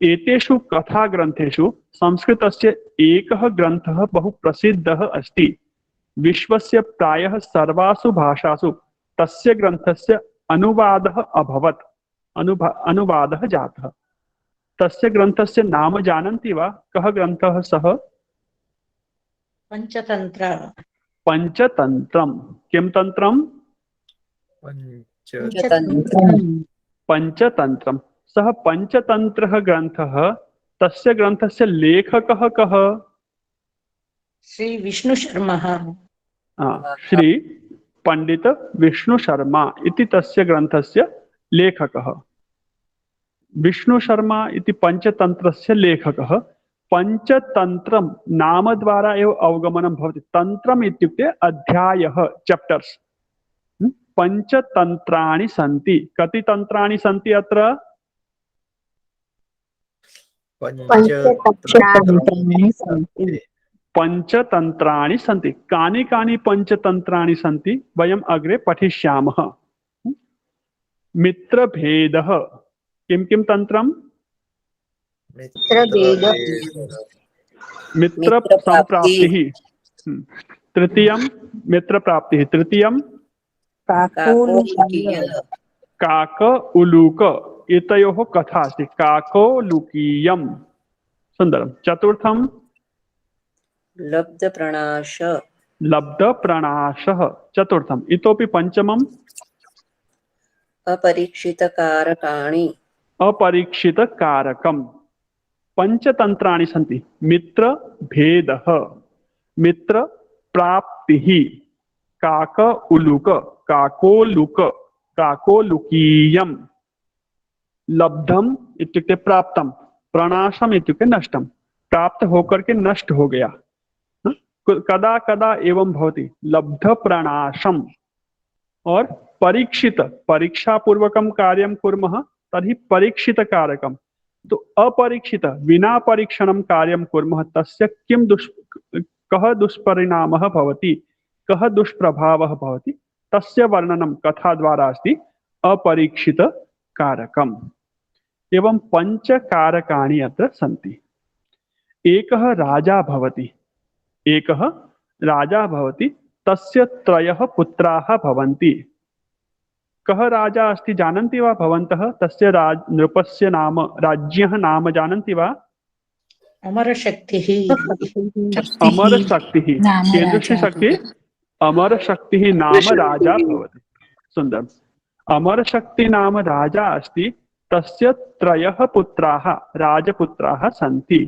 एतेषु कथाग्रन्थेषु संस्कृतस्य एकः ग्रन्थः बहु प्रसिद्धः अस्ति। विश्वस्य प्रायः सर्वासु भाषासु तस्य ग्रन्थस्य अनुवादः अभवत्, अनुवादः जातः। तस्य ग्रन्थस्य नाम जानन्ति वा? कः ग्रन्थः सः? पंचतंत्र। पंचतंत्रम्। किं तन्त्रम्? पंचतंत्रम्। सः पंचतंत्रः ग्रन्थः, तस्य ग्रन्थस्य लेखकः कः? श्री विष्णु शर्मा। श्री पंडित विष्णु शर्मा इति तस्य ग्रन्थस्य लेखकः। विष्णु शर्मा इति पंचतंत्रस्य लेखकः। पंचतंत्रं नाम द्वारा एव अवगमनं भवति। तंत्रम् इत्युक्ते अध्यायः, चैप्टर्स। पंचतंत्राणि सन्ति। कति तंत्राणि सन्ति अत्र? पंचतंत्राणि सन्ति। कानि कानि पंचतंत्राणि सन्ति वयम् अग्रे पठिष्यामः। मित्रभेदः। किं किं तंत्रम्? मित्रसंप्राप्तिः। तृतीयं मित्रप्राप्तिः। तृतीयं काक उलूक। एतयोः कथा अस्ति, काकोलूकीयम्। सुन्दरं। चतुर्थं लब्धप्रणाश। लब्धप्रणाशः। चतुर्थम्। इतोपि पञ्चमम् अपरीक्षितकारकाणि। अपरीक्षितकारकम्। पंचतंत्राणि सन्ति। मित्रभेदः, मित्रप्राप्तिः, काक उलूक, काकोलूक, काकोलूकीयम्। लब्धम इत्युक्ते प्राप्तम, प्रणाशम इत्युक्ते नष्टम। प्राप्त होकर के नष्ट हो गया। कदा कदा एवं भवति लब्ध प्रणाशम। और परीक्षित, परीक्षा पूर्वकम कार्यं कुर्मः तर्हि परीक्षित कारकम। तो अपरीक्षित, विना परीक्षणं कार्यं कुर्मः तस्य कः दुष्परिणामः भवति, कः दुष्प्रभावः भवति, तस्य वर्णनं कथा द्वारा अस्ति अपरीक्षित कारकम्। एवं पंचकारकाणि अत्र सन्ति। एकः राजा भवति, एकः राजा भवति, तस्य त्रयः पुत्राः भवन्ति। कः राजा अस्ति जानन्ति वा भवन्तः? तस्य नृपस्य नाम, राज्ञः नाम जानन्ति वा? अमरशक्तिः। अमरशक्तिः। कीदृशी शक्तिः? अमरशक्तिः नाम राजा भवति। सुन्दरम्। अमरशक्ति नाम राजा अस्ति, तस्य त्रयः पुत्राः, राजपुत्राः सन्ति।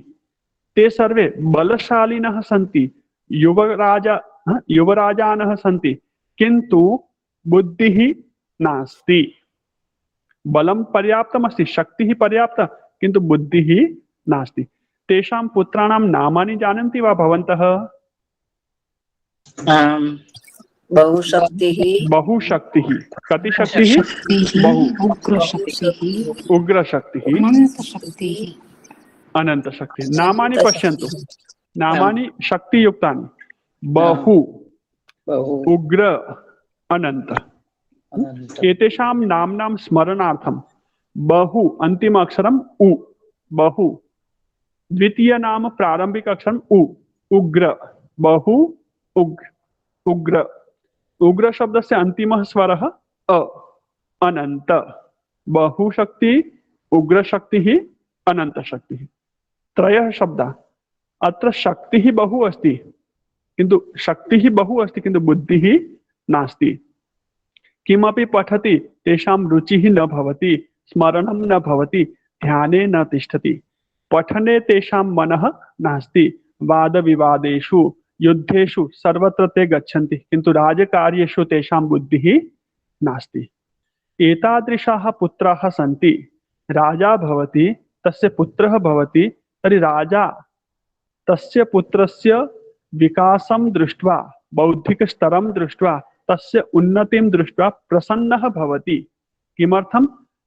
ते सर्वे बलशालिनः सन्ति, युवराजानः सन्ति, किन्तु बुद्धिः नास्ति। बलं पर्याप्तमस्ति, शक्तिः पर्याप्ता, किन्तु बुद्धिः नास्ति। तेषां पुत्राणां नामानि जानन्ति वा भवन्तः? बहुशक्तिः। बहुशक्तिः। कति शक्तिः? बहु। उग्रशक्तिः, अनन्तशक्तिः। नामानि पश्यन्तु, नामानि शक्तियुक्तानि। बहु, उग्र, अनन्त। एतेषां नाम्नां स्मरणार्थं बहु अन्तिम अक्षरम् उ, बहु। द्वितीय नाम प्रारंभिक अक्षरम् उ, उग्र। बहु, उग्र। उग्र शब्दस्य अन्तिमः स्वरः अ, अनन्त। बहुशक्ति, उग्रशक्तिः, अनन्तशक्तिः, त्रयः शब्दाः। अत्र शक्तिः बहु अस्ति, किन्तु शक्तिः बहु अस्ति किन्तु बुद्धिः नास्ति। किमपि पठति तेषां रुचिः न भवति, स्मरणं न भवति, ध्याने न तिष्ठति। पठने तेषां मनः नास्ति, वादविवादेषु, युद्धेषु सर्वत्र ते गच्छन्ति, किन्तु राजकार्येषु तेषां बुद्धिः नास्ति। एतादृशाः पुत्राः सन्ति। राजा भवति, तस्य पुत्रः भवति, तर्हि राजा तस्य पुत्रस्य विकासं दृष्ट्वा, बौद्धिकस्तरं दृष्ट्वा, तस्य उन्नतिं दृष्ट्वा प्रसन्नः भवति। किमर्थं?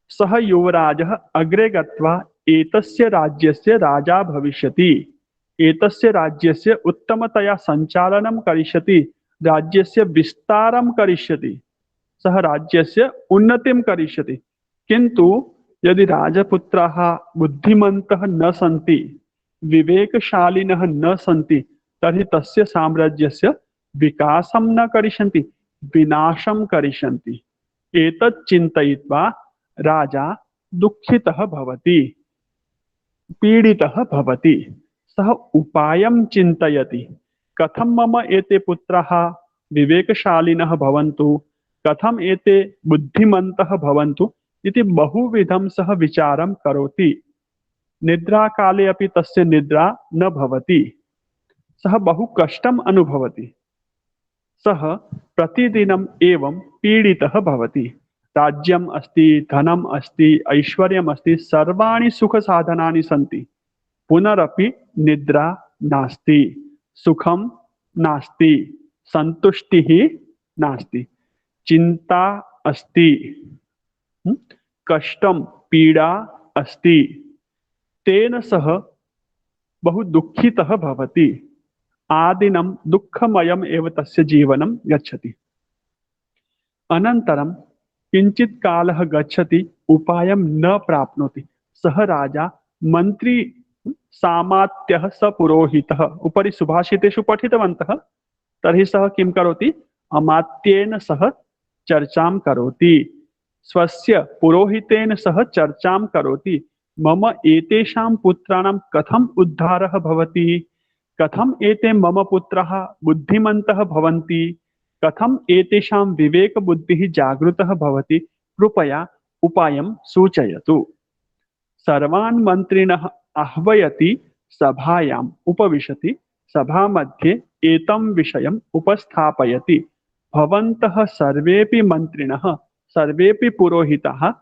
सः युवराजः अग्रे गत्वा एतस्य राज्यस्य राजा भविष्यति, एतस्य राज्यस्य उत्तमतया सञ्चालनं करिष्यति, राज्यस्य विस्तारं करिष्यति, सः राज्यस्य उन्नतिं करिष्यति। किन्तु यदि राजपुत्राः बुद्धिमन्तः न सन्ति, विवेकशालिनः न सन्ति, तर्हि तस्य साम्राज्यस्य विकासं न करिष्यन्ति, विनाशं करिष्यन्ति। एतत् चिन्तयित्वा राजा दुःखितः भवति, पीडितः भवति। सः उपायं चिन्तयति, कथं मम एते पुत्राः विवेकशालिनः भवन्तु, कथम् एते बुद्धिमन्तः भवन्तु इति बहुविधं सः विचारं करोति। निद्राकाले अपि तस्य निद्रा न भवति, सः बहु कष्टम् अनुभवति, सः प्रतिदिनम् एवं पीडितः भवति। राज्यम् अस्ति, धनम् अस्ति, ऐश्वर्यम् अस्ति, सर्वाणि सुखसाधनानि सन्ति, पुनरपि निद्रा नास्ति, सुखं नास्ति, सन्तुष्टिः नास्ति, चिन्ता अस्ति, कष्टं, पीडा अस्ति। तेन सह बहु दुःखितः भवति। आदिनं दुःखमयम् एव तस्य जीवनं गच्छति। अनन्तरं किञ्चित् कालः गच्छति, उपायं न प्राप्नोति। सः राजा मन्त्री सामात्यः स पुरोहितः, उपरि सुभाषितेषु पठितवन्तः। तर्हि सः किं करोति? अमात्येन सह चर्चां करोति, स्वस्य पुरोहितेन सह चर्चां करोति। मम एतेषां पुत्राणां कथम् उद्धारः भवति, कथम् एते मम पुत्राः बुद्धिमन्तः भवन्ति, कथम् एतेषां विवेकबुद्धिः जागृतः भवति, कृपया उपायं सूचयतु। सर्वान् मन्त्रिणः आह्वयति, सभायाम् उपविशति, सभामध्ये एतं विषयम् उपस्थापयति। भवन्तः सर्वेपि मन्त्रिणः, सर्वेपि पुरोहिताः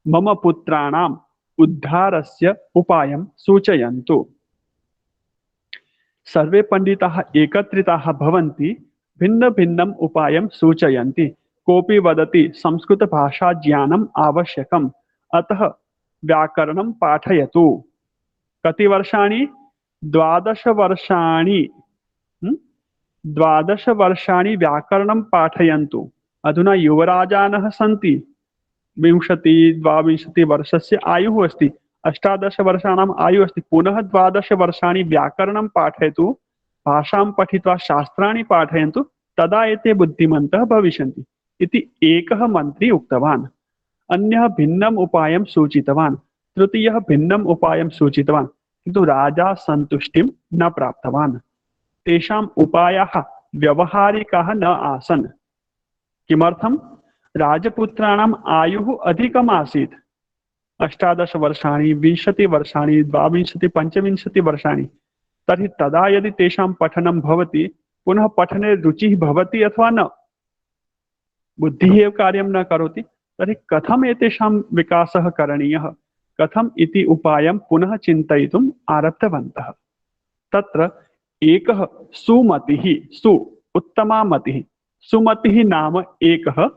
मम पुत्राणाम् उद्धारस्य उपायं सूचयन्तु। सर्वे पंडिताः एकत्रिताः भवन्ति, भिन्न भिन्नम् उपायं सूचयन्ति। कोऽपि वदति संस्कृतभाषाज्ञानम् आवश्यकम्, अतः व्याकरणं पाठयतु। कति वर्षाणि? 12 वर्षाणि। 12 वर्षाणि व्याकरणं पाठयन्तु। अधुना युवराजानः सन्ति, 20-22 वर्षस्य आयुः अस्ति, 18 वर्षाणाम् आयुः अस्ति, पुनः 12 वर्षाणि व्याकरणं पाठयतु, भाषां पठित्वा शास्त्राणि पाठयन्तु, तदा एते बुद्धिमन्तः भविष्यन्ति इति एकः मन्त्री उक्तवान्। अन्यः भिन्नम् उपायं सूचितवान्, तृतीयः भिन्नम् उपायं सूचितवान्, किन्तु राजा सन्तुष्टिं न प्राप्तवान्। तेषाम् उपायाः व्यवहारिकाः न आसन्। किमर्थं? राजपुत्राणाम् आयुः अधिकम् आसीत्, 18 वर्षाणि, 20 वर्षाणि, 22, 25 वर्षाणि। तर्हि तदा यदि तेषां पठनं भवति, पुनः पठने रुचिः भवति अथवा न, बुद्धिः एव कार्यं न करोति, तर्हि कथम् एतेषां विकासः करणीयः, कथम् इति उपायं पुनः चिन्तयितुम् आरब्धवन्तः। तत्र एकः सुमतिः, सु उत्तमा मतिः, सुमतिः नाम एकः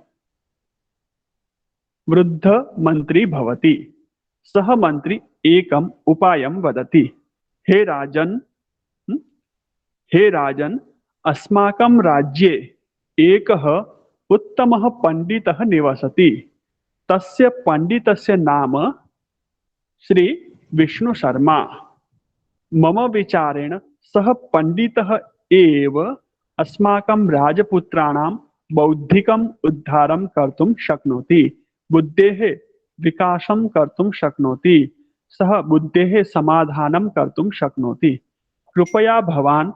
वृद्ध मन्त्री भवति। सः मन्त्री एकम् उपायं वदति। हे राजन्, हे राजन्, अस्माकं राज्ये एकः उत्तमः पंडितः निवसति। तस्य पंडितस्य नाम श्री विष्णु शर्मा। मम विचारेण सः पंडितः एव अस्माकं राजपुत्राणां बौद्धिकम् उद्धारं कर्तुं शक्नोति, बुद्धेः विकासं कर्तुं शक्नोति, सः बुद्धेः समाधानं कर्तुं शक्नोति। कृपया भवान्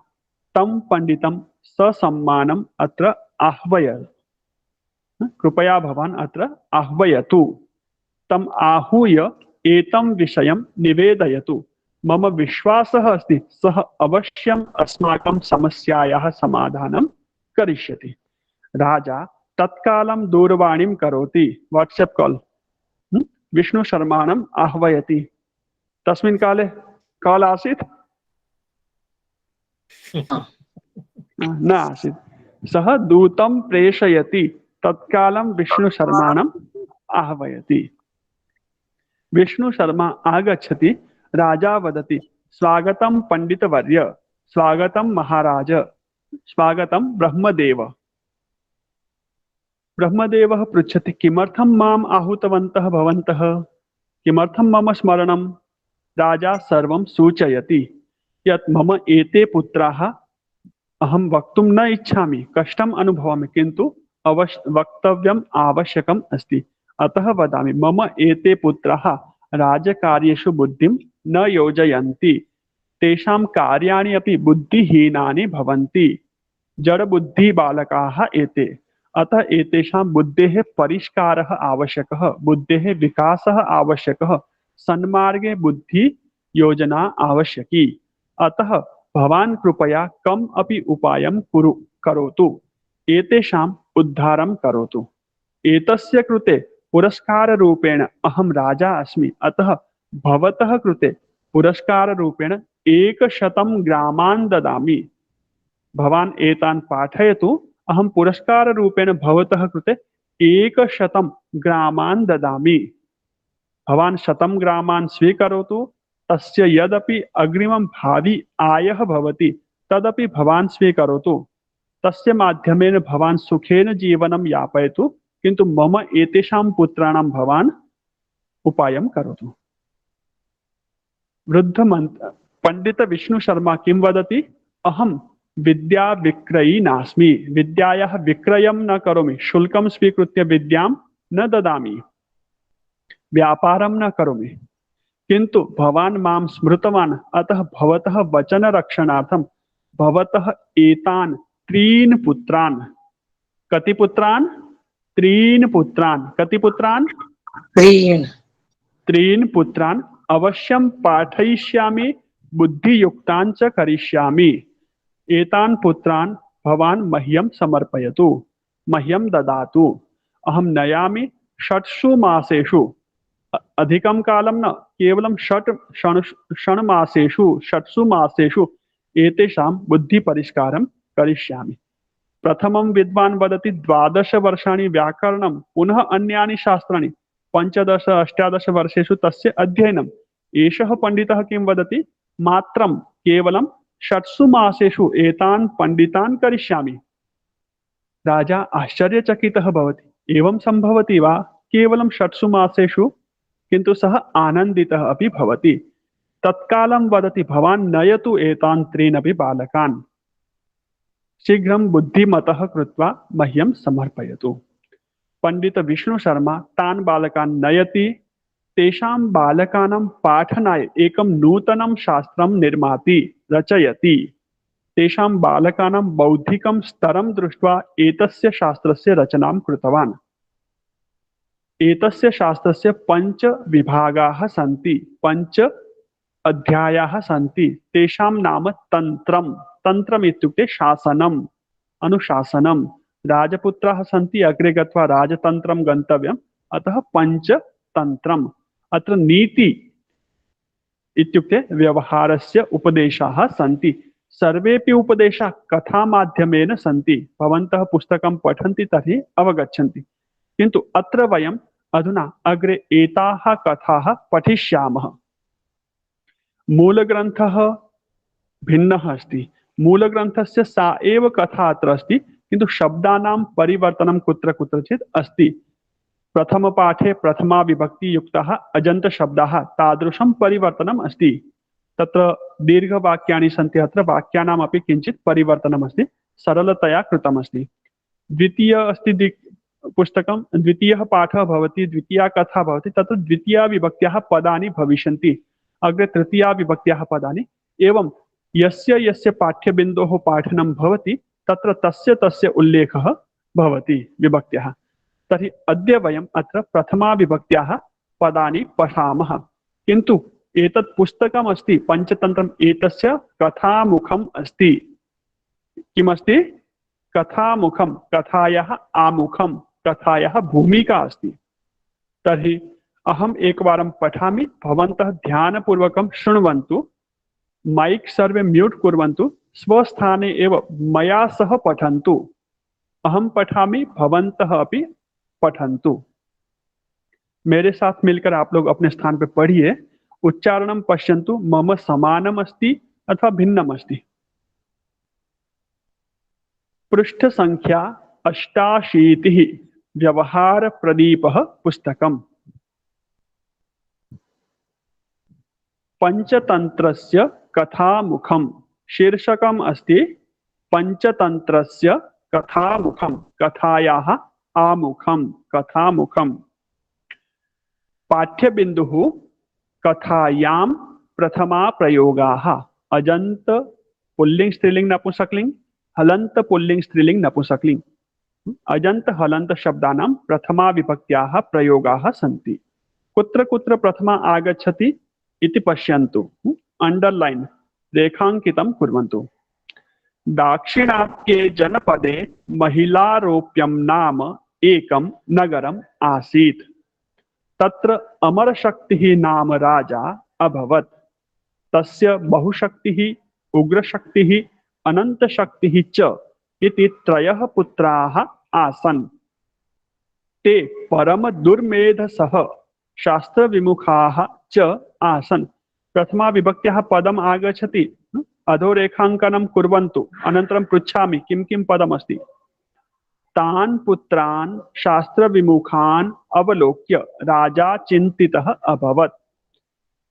तं पंडितं ससम्मानम् अत्र आह्वयतु। कृपया भवान् अत्र आह्वयतु। तम् आहूय एतं विषयं निवेदयतु। मम विश्वासः अस्ति सः अवश्यम् अस्माकं समस्यायाः समाधानं करिष्यति। राजा तत्कालं दूरवाणीं करोति, वाट्सएप कॉल, विष्णुशर्माणम् आह्वयति। तस्मिन् काले कॉल आसीत्? न आसीत्। सः दूतं प्रेषयति, तत्कालं विष्णुशर्माणम् आह्वयति। विष्णुशर्मा आगच्छति, राजा वदति, स्वागतं पंडितवर्य, स्वागतं महाराज, स्वागतं ब्रह्मदेव। ब्रह्मदेवः पृच्छति, किमर्थं माम् आहूतवन्तः भवन्तः, किमर्थं मम स्मरणं? राजा सर्वं सूचयति यत् मम एते पुत्राः, अहं वक्तुं न इच्छामि, कष्टम् अनुभवामि, किन्तु वक्तव्यम् आवश्यकम् अस्ति, अतः वदामि। मम एते पुत्राः राजकार्येषु बुद्धिं न योजयन्ति, तेषां कार्याणि अपि बुद्धिहीनानि भवन्ति, जडबुद्धिबालकाः एते। अतः एतेषां बुद्धेः परिष्कारः आवश्यकः, बुद्धेः विकासः आवश्यकः, सन्मार्गे बुद्धि योजना आवश्यकी। अतः भवान् कृपया कम् अपि उपायं करोतु, एतेषाम् उद्धारं करोतु। एतस्य कृते पुरस्काररूपेण अहं राजा अस्मि, अतः भवतः कृते पुरस्काररूपेण 100 ग्रामान् ददामि। भवान् एतान् पाठयतु, अहं पुरस्काररूपेण भवतः कृते 100 ग्रामान् ददामि। भवान् 100 ग्रामान् स्वीकरोतु, तस्य यदपि अग्रिमं भावी आयः भवति तदपि भवान् स्वीकरोतु, तस्य माध्यमेन भवान् सुखेन जीवनं यापयतु, किन्तु मम एतेषां पुत्राणां भवान् उपायं करोतु। पंडित विष्णु शर्मा किं वदति? अहं विद्या विक्रयी नास्मि, विद्यायाः विक्रयं न करोमि, शुल्कं स्वीकृत्य विद्यां न ददामि, व्यापारं न करोमि, किन्तु भवान् मां स्मृतवान्, अतः भवतः वचनरक्षणार्थं भवतः एतान् 3 पुत्रान्, कति पुत्रान्? 3 पुत्रान्। कति पुत्रान्? 3 पुत्रान् अवश्यं पाठयिष्यामि, बुद्धियुक्तान् च करिष्यामि। एतान् पुत्रान् भवान् मह्यं समर्पयतु, मह्यं ददातु। अहं नयामि 6 मासेषु, अधिकं कालं न, केवलं 6 मासेषु, 6 मासेषु एतेषां बुद्धिपरिष्कारं करिष्यामि। प्रथमं विद्वान् वदति 12 वर्षाणि व्याकरणं, पुनः अन्यानि शास्त्राणि, 15-18 वर्षेषु तस्य अध्ययनम्। एषः पंडितः किं वदति? मात्रं केवलं 6 मासेषु एतान् पंडितान् करिष्यामि। राजा आश्चर्यचकितः भवति, एवं संभवति वा? केवलं 6 मासेषु? किन्तु सः आनन्दितः अपि भवति। तत्कालं वदति, भवान् नयतु एतान् 3 अपि बालकान्, शीघ्रं बुद्धिमतः कृत्वा मह्यं समर्पयतु। पंडित विष्णु शर्मा तान् बालकान् नयति, तेषां बालकानां पाठनाय एकं नूतनं शास्त्रं निर्माति, रचयति। तेषां बालकानां बौद्धिकं स्तरं दृष्ट्वा एतस्य शास्त्रस्य रचनां कृतवान्। एतस्य शास्त्रस्य 5 विभागाः सन्ति, 5 अध्यायाः सन्ति, तेषां नाम तन्त्रम्। तन्त्रम् इत्युक्ते शासनम्, अनुशासनम्। राजपुत्राः सन्ति, अग्रे गत्वा राजतन्त्रं गन्तव्यम्, अतः 5 तन्त्रम्। अत्र नीति इत्युक्ते व्यवहारस्य उपदेशाः सन्ति। सर्वेपि उपदेशाः कथामाध्यमेन सन्ति। भवन्तः पुस्तकं पठन्ति तर्हि अवगच्छन्ति, किन्तु अत्र वयम् अधुना अग्रे एताः कथाः पठिष्यामः। मूलग्रन्थः भिन्नः अस्ति। मूलग्रन्थस्य सा एव कथा अत्र अस्ति, किन्तु शब्दानां परिवर्तनं कुत्र कुत्रचित् अस्ति। प्रथमपाठे प्रथमा विभक्तियुक्ताः अजन्तशब्दाः, तादृशं परिवर्तनम् अस्ति। तत्र दीर्घवाक्यानि सन्ति, अत्र वाक्यानामपि किञ्चित् परिवर्तनम् अस्ति, सरलतया कृतमस्ति। द्वितीय अस्ति पुस्तकं द्वितीयः पाठः भवति, द्वितीया कथा भवति, तत्र द्वितीया विभक्त्याः पदानि भविष्यन्ति, अग्रे तृतीया विभक्त्याः पदानि, एवं यस्य यस्य पाठ्यबिन्दोः पाठनं भवति तत्र तस्य तस्य उल्लेखः भवति विभक्त्याः। तर्हि अद्य वयम् अत्र प्रथमा विभक्त्याः पदानि पठामः, किन्तु एतत् पुस्तकम् अस्ति पञ्चतन्त्रम्, एतस्य कथामुखम् अस्ति। किमस्ति? कथामुखं, कथायाः आमुखं, कथायाः भूमिका अस्ति। तर्हि अहम् एकवारं पठामि, भवन्तः ध्यानपूर्वकं शृण्वन्तु, माइक सर्वे म्यूट कुर्वन्तु, स्वस्थाने एव मया सह पठन्तु। अहं पठामि, भवन्तः अपि पठन्तु। मेरे साथ मिलकर आप लोग अपने स्थान पे पढ़िए, उच्चारणं पश्यन्तु, मम समानम् अस्ति अथवा भिन्नम् अस्ति। पृष्ठ संख्या 88 व्यवहार प्रदीपः पुस्तकम्। पंचतंत्रस्य कथामुखम्, शीर्षकम् अस्ति पंचतंत्रस्य कथामुखम्, कथायाः आमुखम्, कथामुखम्। पाठ्यबिन्दुः कथायां प्रथमा प्रयोगाः, अजन्त पुल्लिंग स्त्रीलिंग नपुंसकलिंग, हलन्त पुल्लिंग स्त्रीलिंग नपुंसकलिंग। अजन्त हलन्त शब्दानां प्रथमा विभक्त्याः प्रयोगाः सन्ति। कुत्र कुत्र प्रथमा आगच्छति इति पश्यन्तु, अंडरलाइन रेखांकितं कुर्वन्तु। दाक्षिणात्ये जनपदे महिलारोप्यं नाम एकं नगरम् आसीत्। तत्र अमरशक्तिः नाम राजा अभवत्। तस्य बहुशक्तिः, उग्रशक्तिः, अनन्तशक्तिः च इति त्रयः पुत्राः आसन्। ते परमदुर्मेधसः शास्त्रविमुखाः च आसन्। प्रथमा विभक्त्याः पदम् आगच्छति, अधोरेखाङ्कनं कुर्वन्तु, अनन्तरं पृच्छामि किं किं पदमस्ति। तान् पुत्रान् शास्त्रविमुखान् अवलोक्य राजा चिन्तितः अभवत्।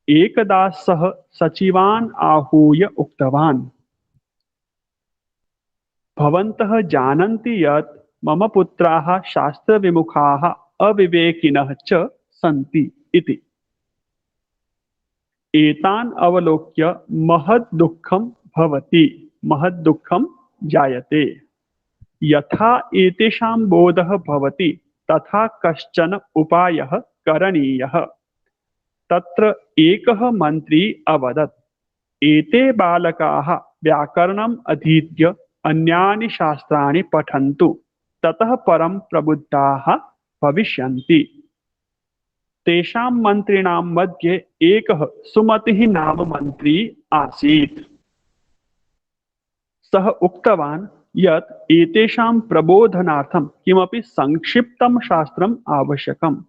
एकदा सः सचिवान् आहूय उक्तवान्, भवन्तः जानन्ति यत् मम पुत्राः शास्त्रविमुखाः अविवेकिनः च सन्ति इति। एतान् अवलोक्य महद् दुःखं भवति, महद् दुःखं जायते। यथा एतेषां बोधः भवति तथा कश्चन उपायः करणीयः। तत्र एकः मन्त्री अवदत्, एते बालकाः व्याकरणम् अधीत्य अन्यानि शास्त्राणि पठन्तु, ततः परं प्रबुद्धाः भविष्यन्ति। तेषां मन्त्रिणां मध्ये एकः सुमतिः नाम मन्त्री आसीत्। सः उक्तवान् यत् एतेषां प्रबोधनार्थं किमपि संक्षिप्तं शास्त्रम् आवश्यकम्।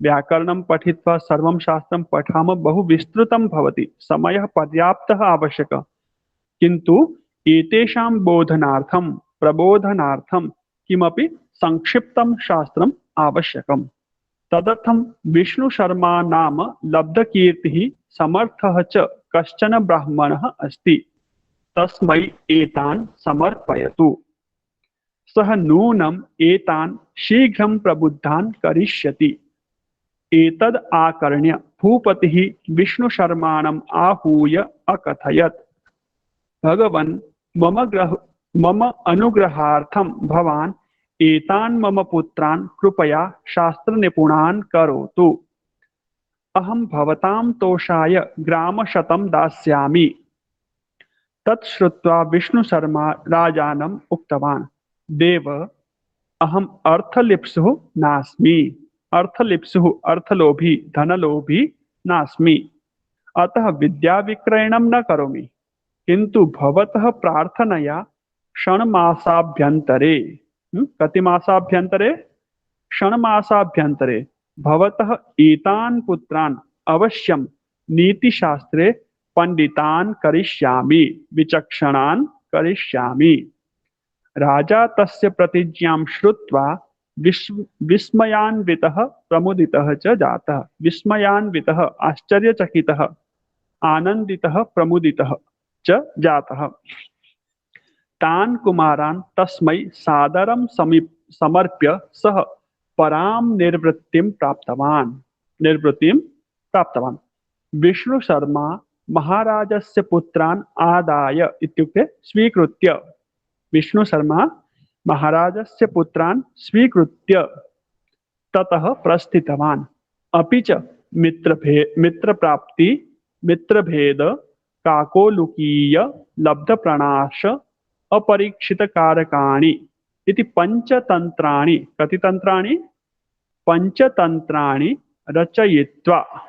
व्याकरणं पठित्वा सर्वं शास्त्रं पठामः, बहु विस्तृतं भवति, समयः पर्याप्तः आवश्यकः, किन्तु एतेषां बोधनार्थं, प्रबोधनार्थं किमपि संक्षिप्तं शास्त्रम् आवश्यकम्। तदर्थं विष्णुशर्मा नाम लब्धकीर्तिः समर्थः च कश्चन ब्राह्मणः अस्ति, तस्मै एतान् समर्पयतु। सः नूनम् एतान् शीघ्रं प्रबुद्धान् करिष्यति। एतद् आकर्ण्य भूपतिः विष्णुशर्माणम् आहूय अकथयत्, भगवन् मम अनुग्रहार्थं भवान् एतान् मम पुत्रान् कृपया शास्त्रनिपुणान् करोतु। अहं भवतां तोषाय ग्रामशतं दास्यामि। तत् श्रुत्वा विष्णुशर्मा राजानम् उक्तवान्, देव, अहम् अर्थलिप्सुः नास्मि, अर्थलिप्सुः अर्थलोभी, धनलोभी नास्मि, अतः विद्याविक्रयणं न करोमि, किन्तु भवतः प्रार्थनया षण्मासाभ्यन्तरे, कति मासाभ्यन्तरे? षण्मासाभ्यन्तरे भवतः एतान् पुत्रान् अवश्यं नीतिशास्त्रे पंडितान् करिष्यामि, विचक्षणान् करिष्यामि। राजा तस्य प्रतिज्ञां श्रुत्वा विस्मयान्वितः प्रमुदितः च जातः। विस्मयान्वितः, आश्चर्यचकितः, आनन्दितः, प्रमुदितः च जातः। तान् कुमारान् तस्मै सादरं समर्प्य सः परां निर्वृत्तिं प्राप्तवान्। विष्णु शर्मा महाराजस्य पुत्रान् आदाय इत्युक्ते स्वीकृत्य, विष्णु शर्मा महाराजस्य पुत्रान् स्वीकृत्य ततः प्रस्थितवान्। अपि च मित्रभेद काकोलुकीय लब्धप्रणाश अपरीक्षितकारकाणि इति पंचतंत्राणि, कति तंत्राणि? पंचतंत्राणि रचयित्वा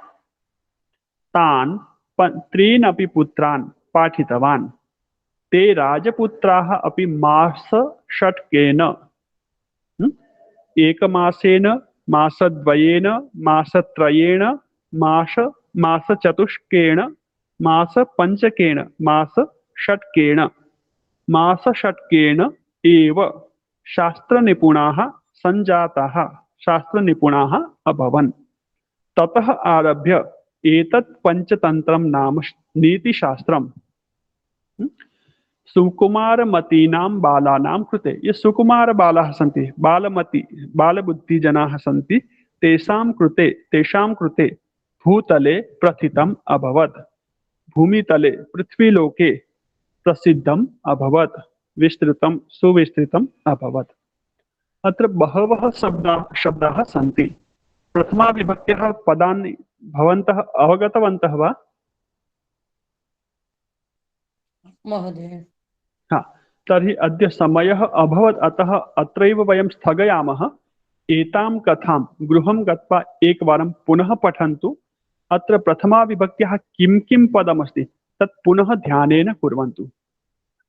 तान् त्रीन् अपि पुत्रान् पाठितवान्। ते राजपुत्राः अपि मासषट्केन, एकमासेन, मासद्वयेन, मासत्रयेण, मासचतुष्केन, मासपञ्चकेन, मासषट्केन एव शास्त्रनिपुणाः अभवन्। ततः आरभ्य एतत् पञ्चतन्त्रं नाम नीतिशास्त्रम् सुकुमारमतीनां बालानां कृते, ये सुकुमारबालाः सन्ति, बालबुद्धिजनाः सन्ति, तेषां कृते भूतले प्रथितम् अभवत्, भूमितले पृथ्वीलोके प्रसिद्धम् अभवत्, सुविस्तृतम् अभवत्। अत्र बहवः शब्दाः सन्ति। प्रथमा विभक्त्याः पदानि भवन्तः अवगतवन्तः वा? महोदय। हाँ, तर्हि अद्य समयः अभवत्, अतः अत्रैव वयं स्थगयामः। एतां कथां गृहं गत्वा एकवारं पुनः पठन्तु। अत्र प्रथमा विभक्त्याः किं किं पदमस्ति तत् पुनः ध्यानेन कुर्वन्तु।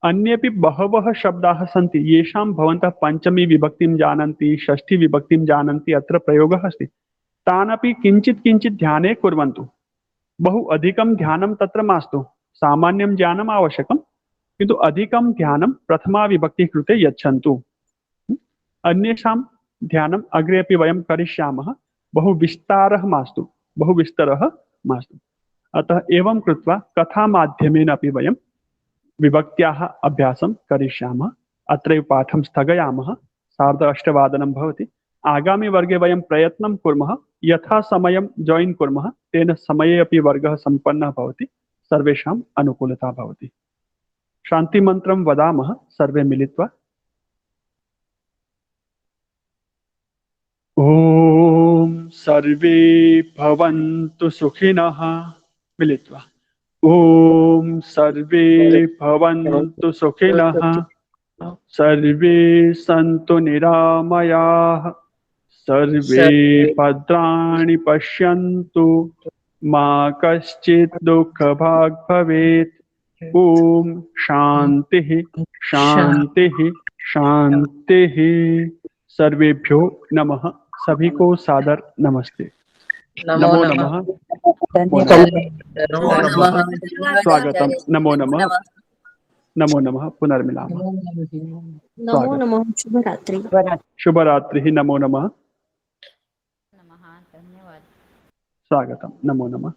अन्येपि बहवः शब्दाः सन्ति येषां भवन्तः पञ्चमी विभक्तिं जानन्ति, षष्ठी विभक्तिं जानन्ति, अत्र प्रयोगः अस्ति, तानपि किञ्चित् ध्याने कुर्वन्तु। बहु अधिकं ध्यानं तत्र मास्तु, सामान्यं ज्ञानम् आवश्यकं, किन्तु अधिकं ध्यानं प्रथमा विभक्तिः कृते यच्छन्तु। अन्येषां ध्यानम् अग्रे अपि वयं करिष्यामः। बहु विस्तारः मास्तु। अतः एवं कृत्वा कथामाध्यमेन अपि वयं विभक्त्याः अभ्यासं करिष्यामः। अत्रैव पाठं स्थगयामः। 8:30 भवति। आगामिवर्गे वयं प्रयत्नं कुर्मः, यथा समयं जायिन् कुर्मः, तेन समये अपि वर्गः सम्पन्नः भवति, सर्वेषाम् अनुकूलता भवति। शान्तिमन्त्रं वदामः सर्वे मिलित्वा। ॐ सर्वे भवन्तु सुखिनः, मिलित्वा। ॐ सर्वे भवन्तु सुखिनः, सर्वे सन्तु निरामयाः, सर्वे भद्राणि पश्यन्तु, मा कश्चित् दुःखभाग् भवेत्। ओम शांतिः शांतिः शांतिः। सर्वेभ्यो नमः। सभी को सादर नमस्ते। नमो नमः। स्वागतम। नमो नमः। पुनर्मिलामः। नमो नमः। शुभरात्रि। शुभरात्रिः। नमो नमः। नमः। धन्यवाद। स्वागतम। नमो नमः।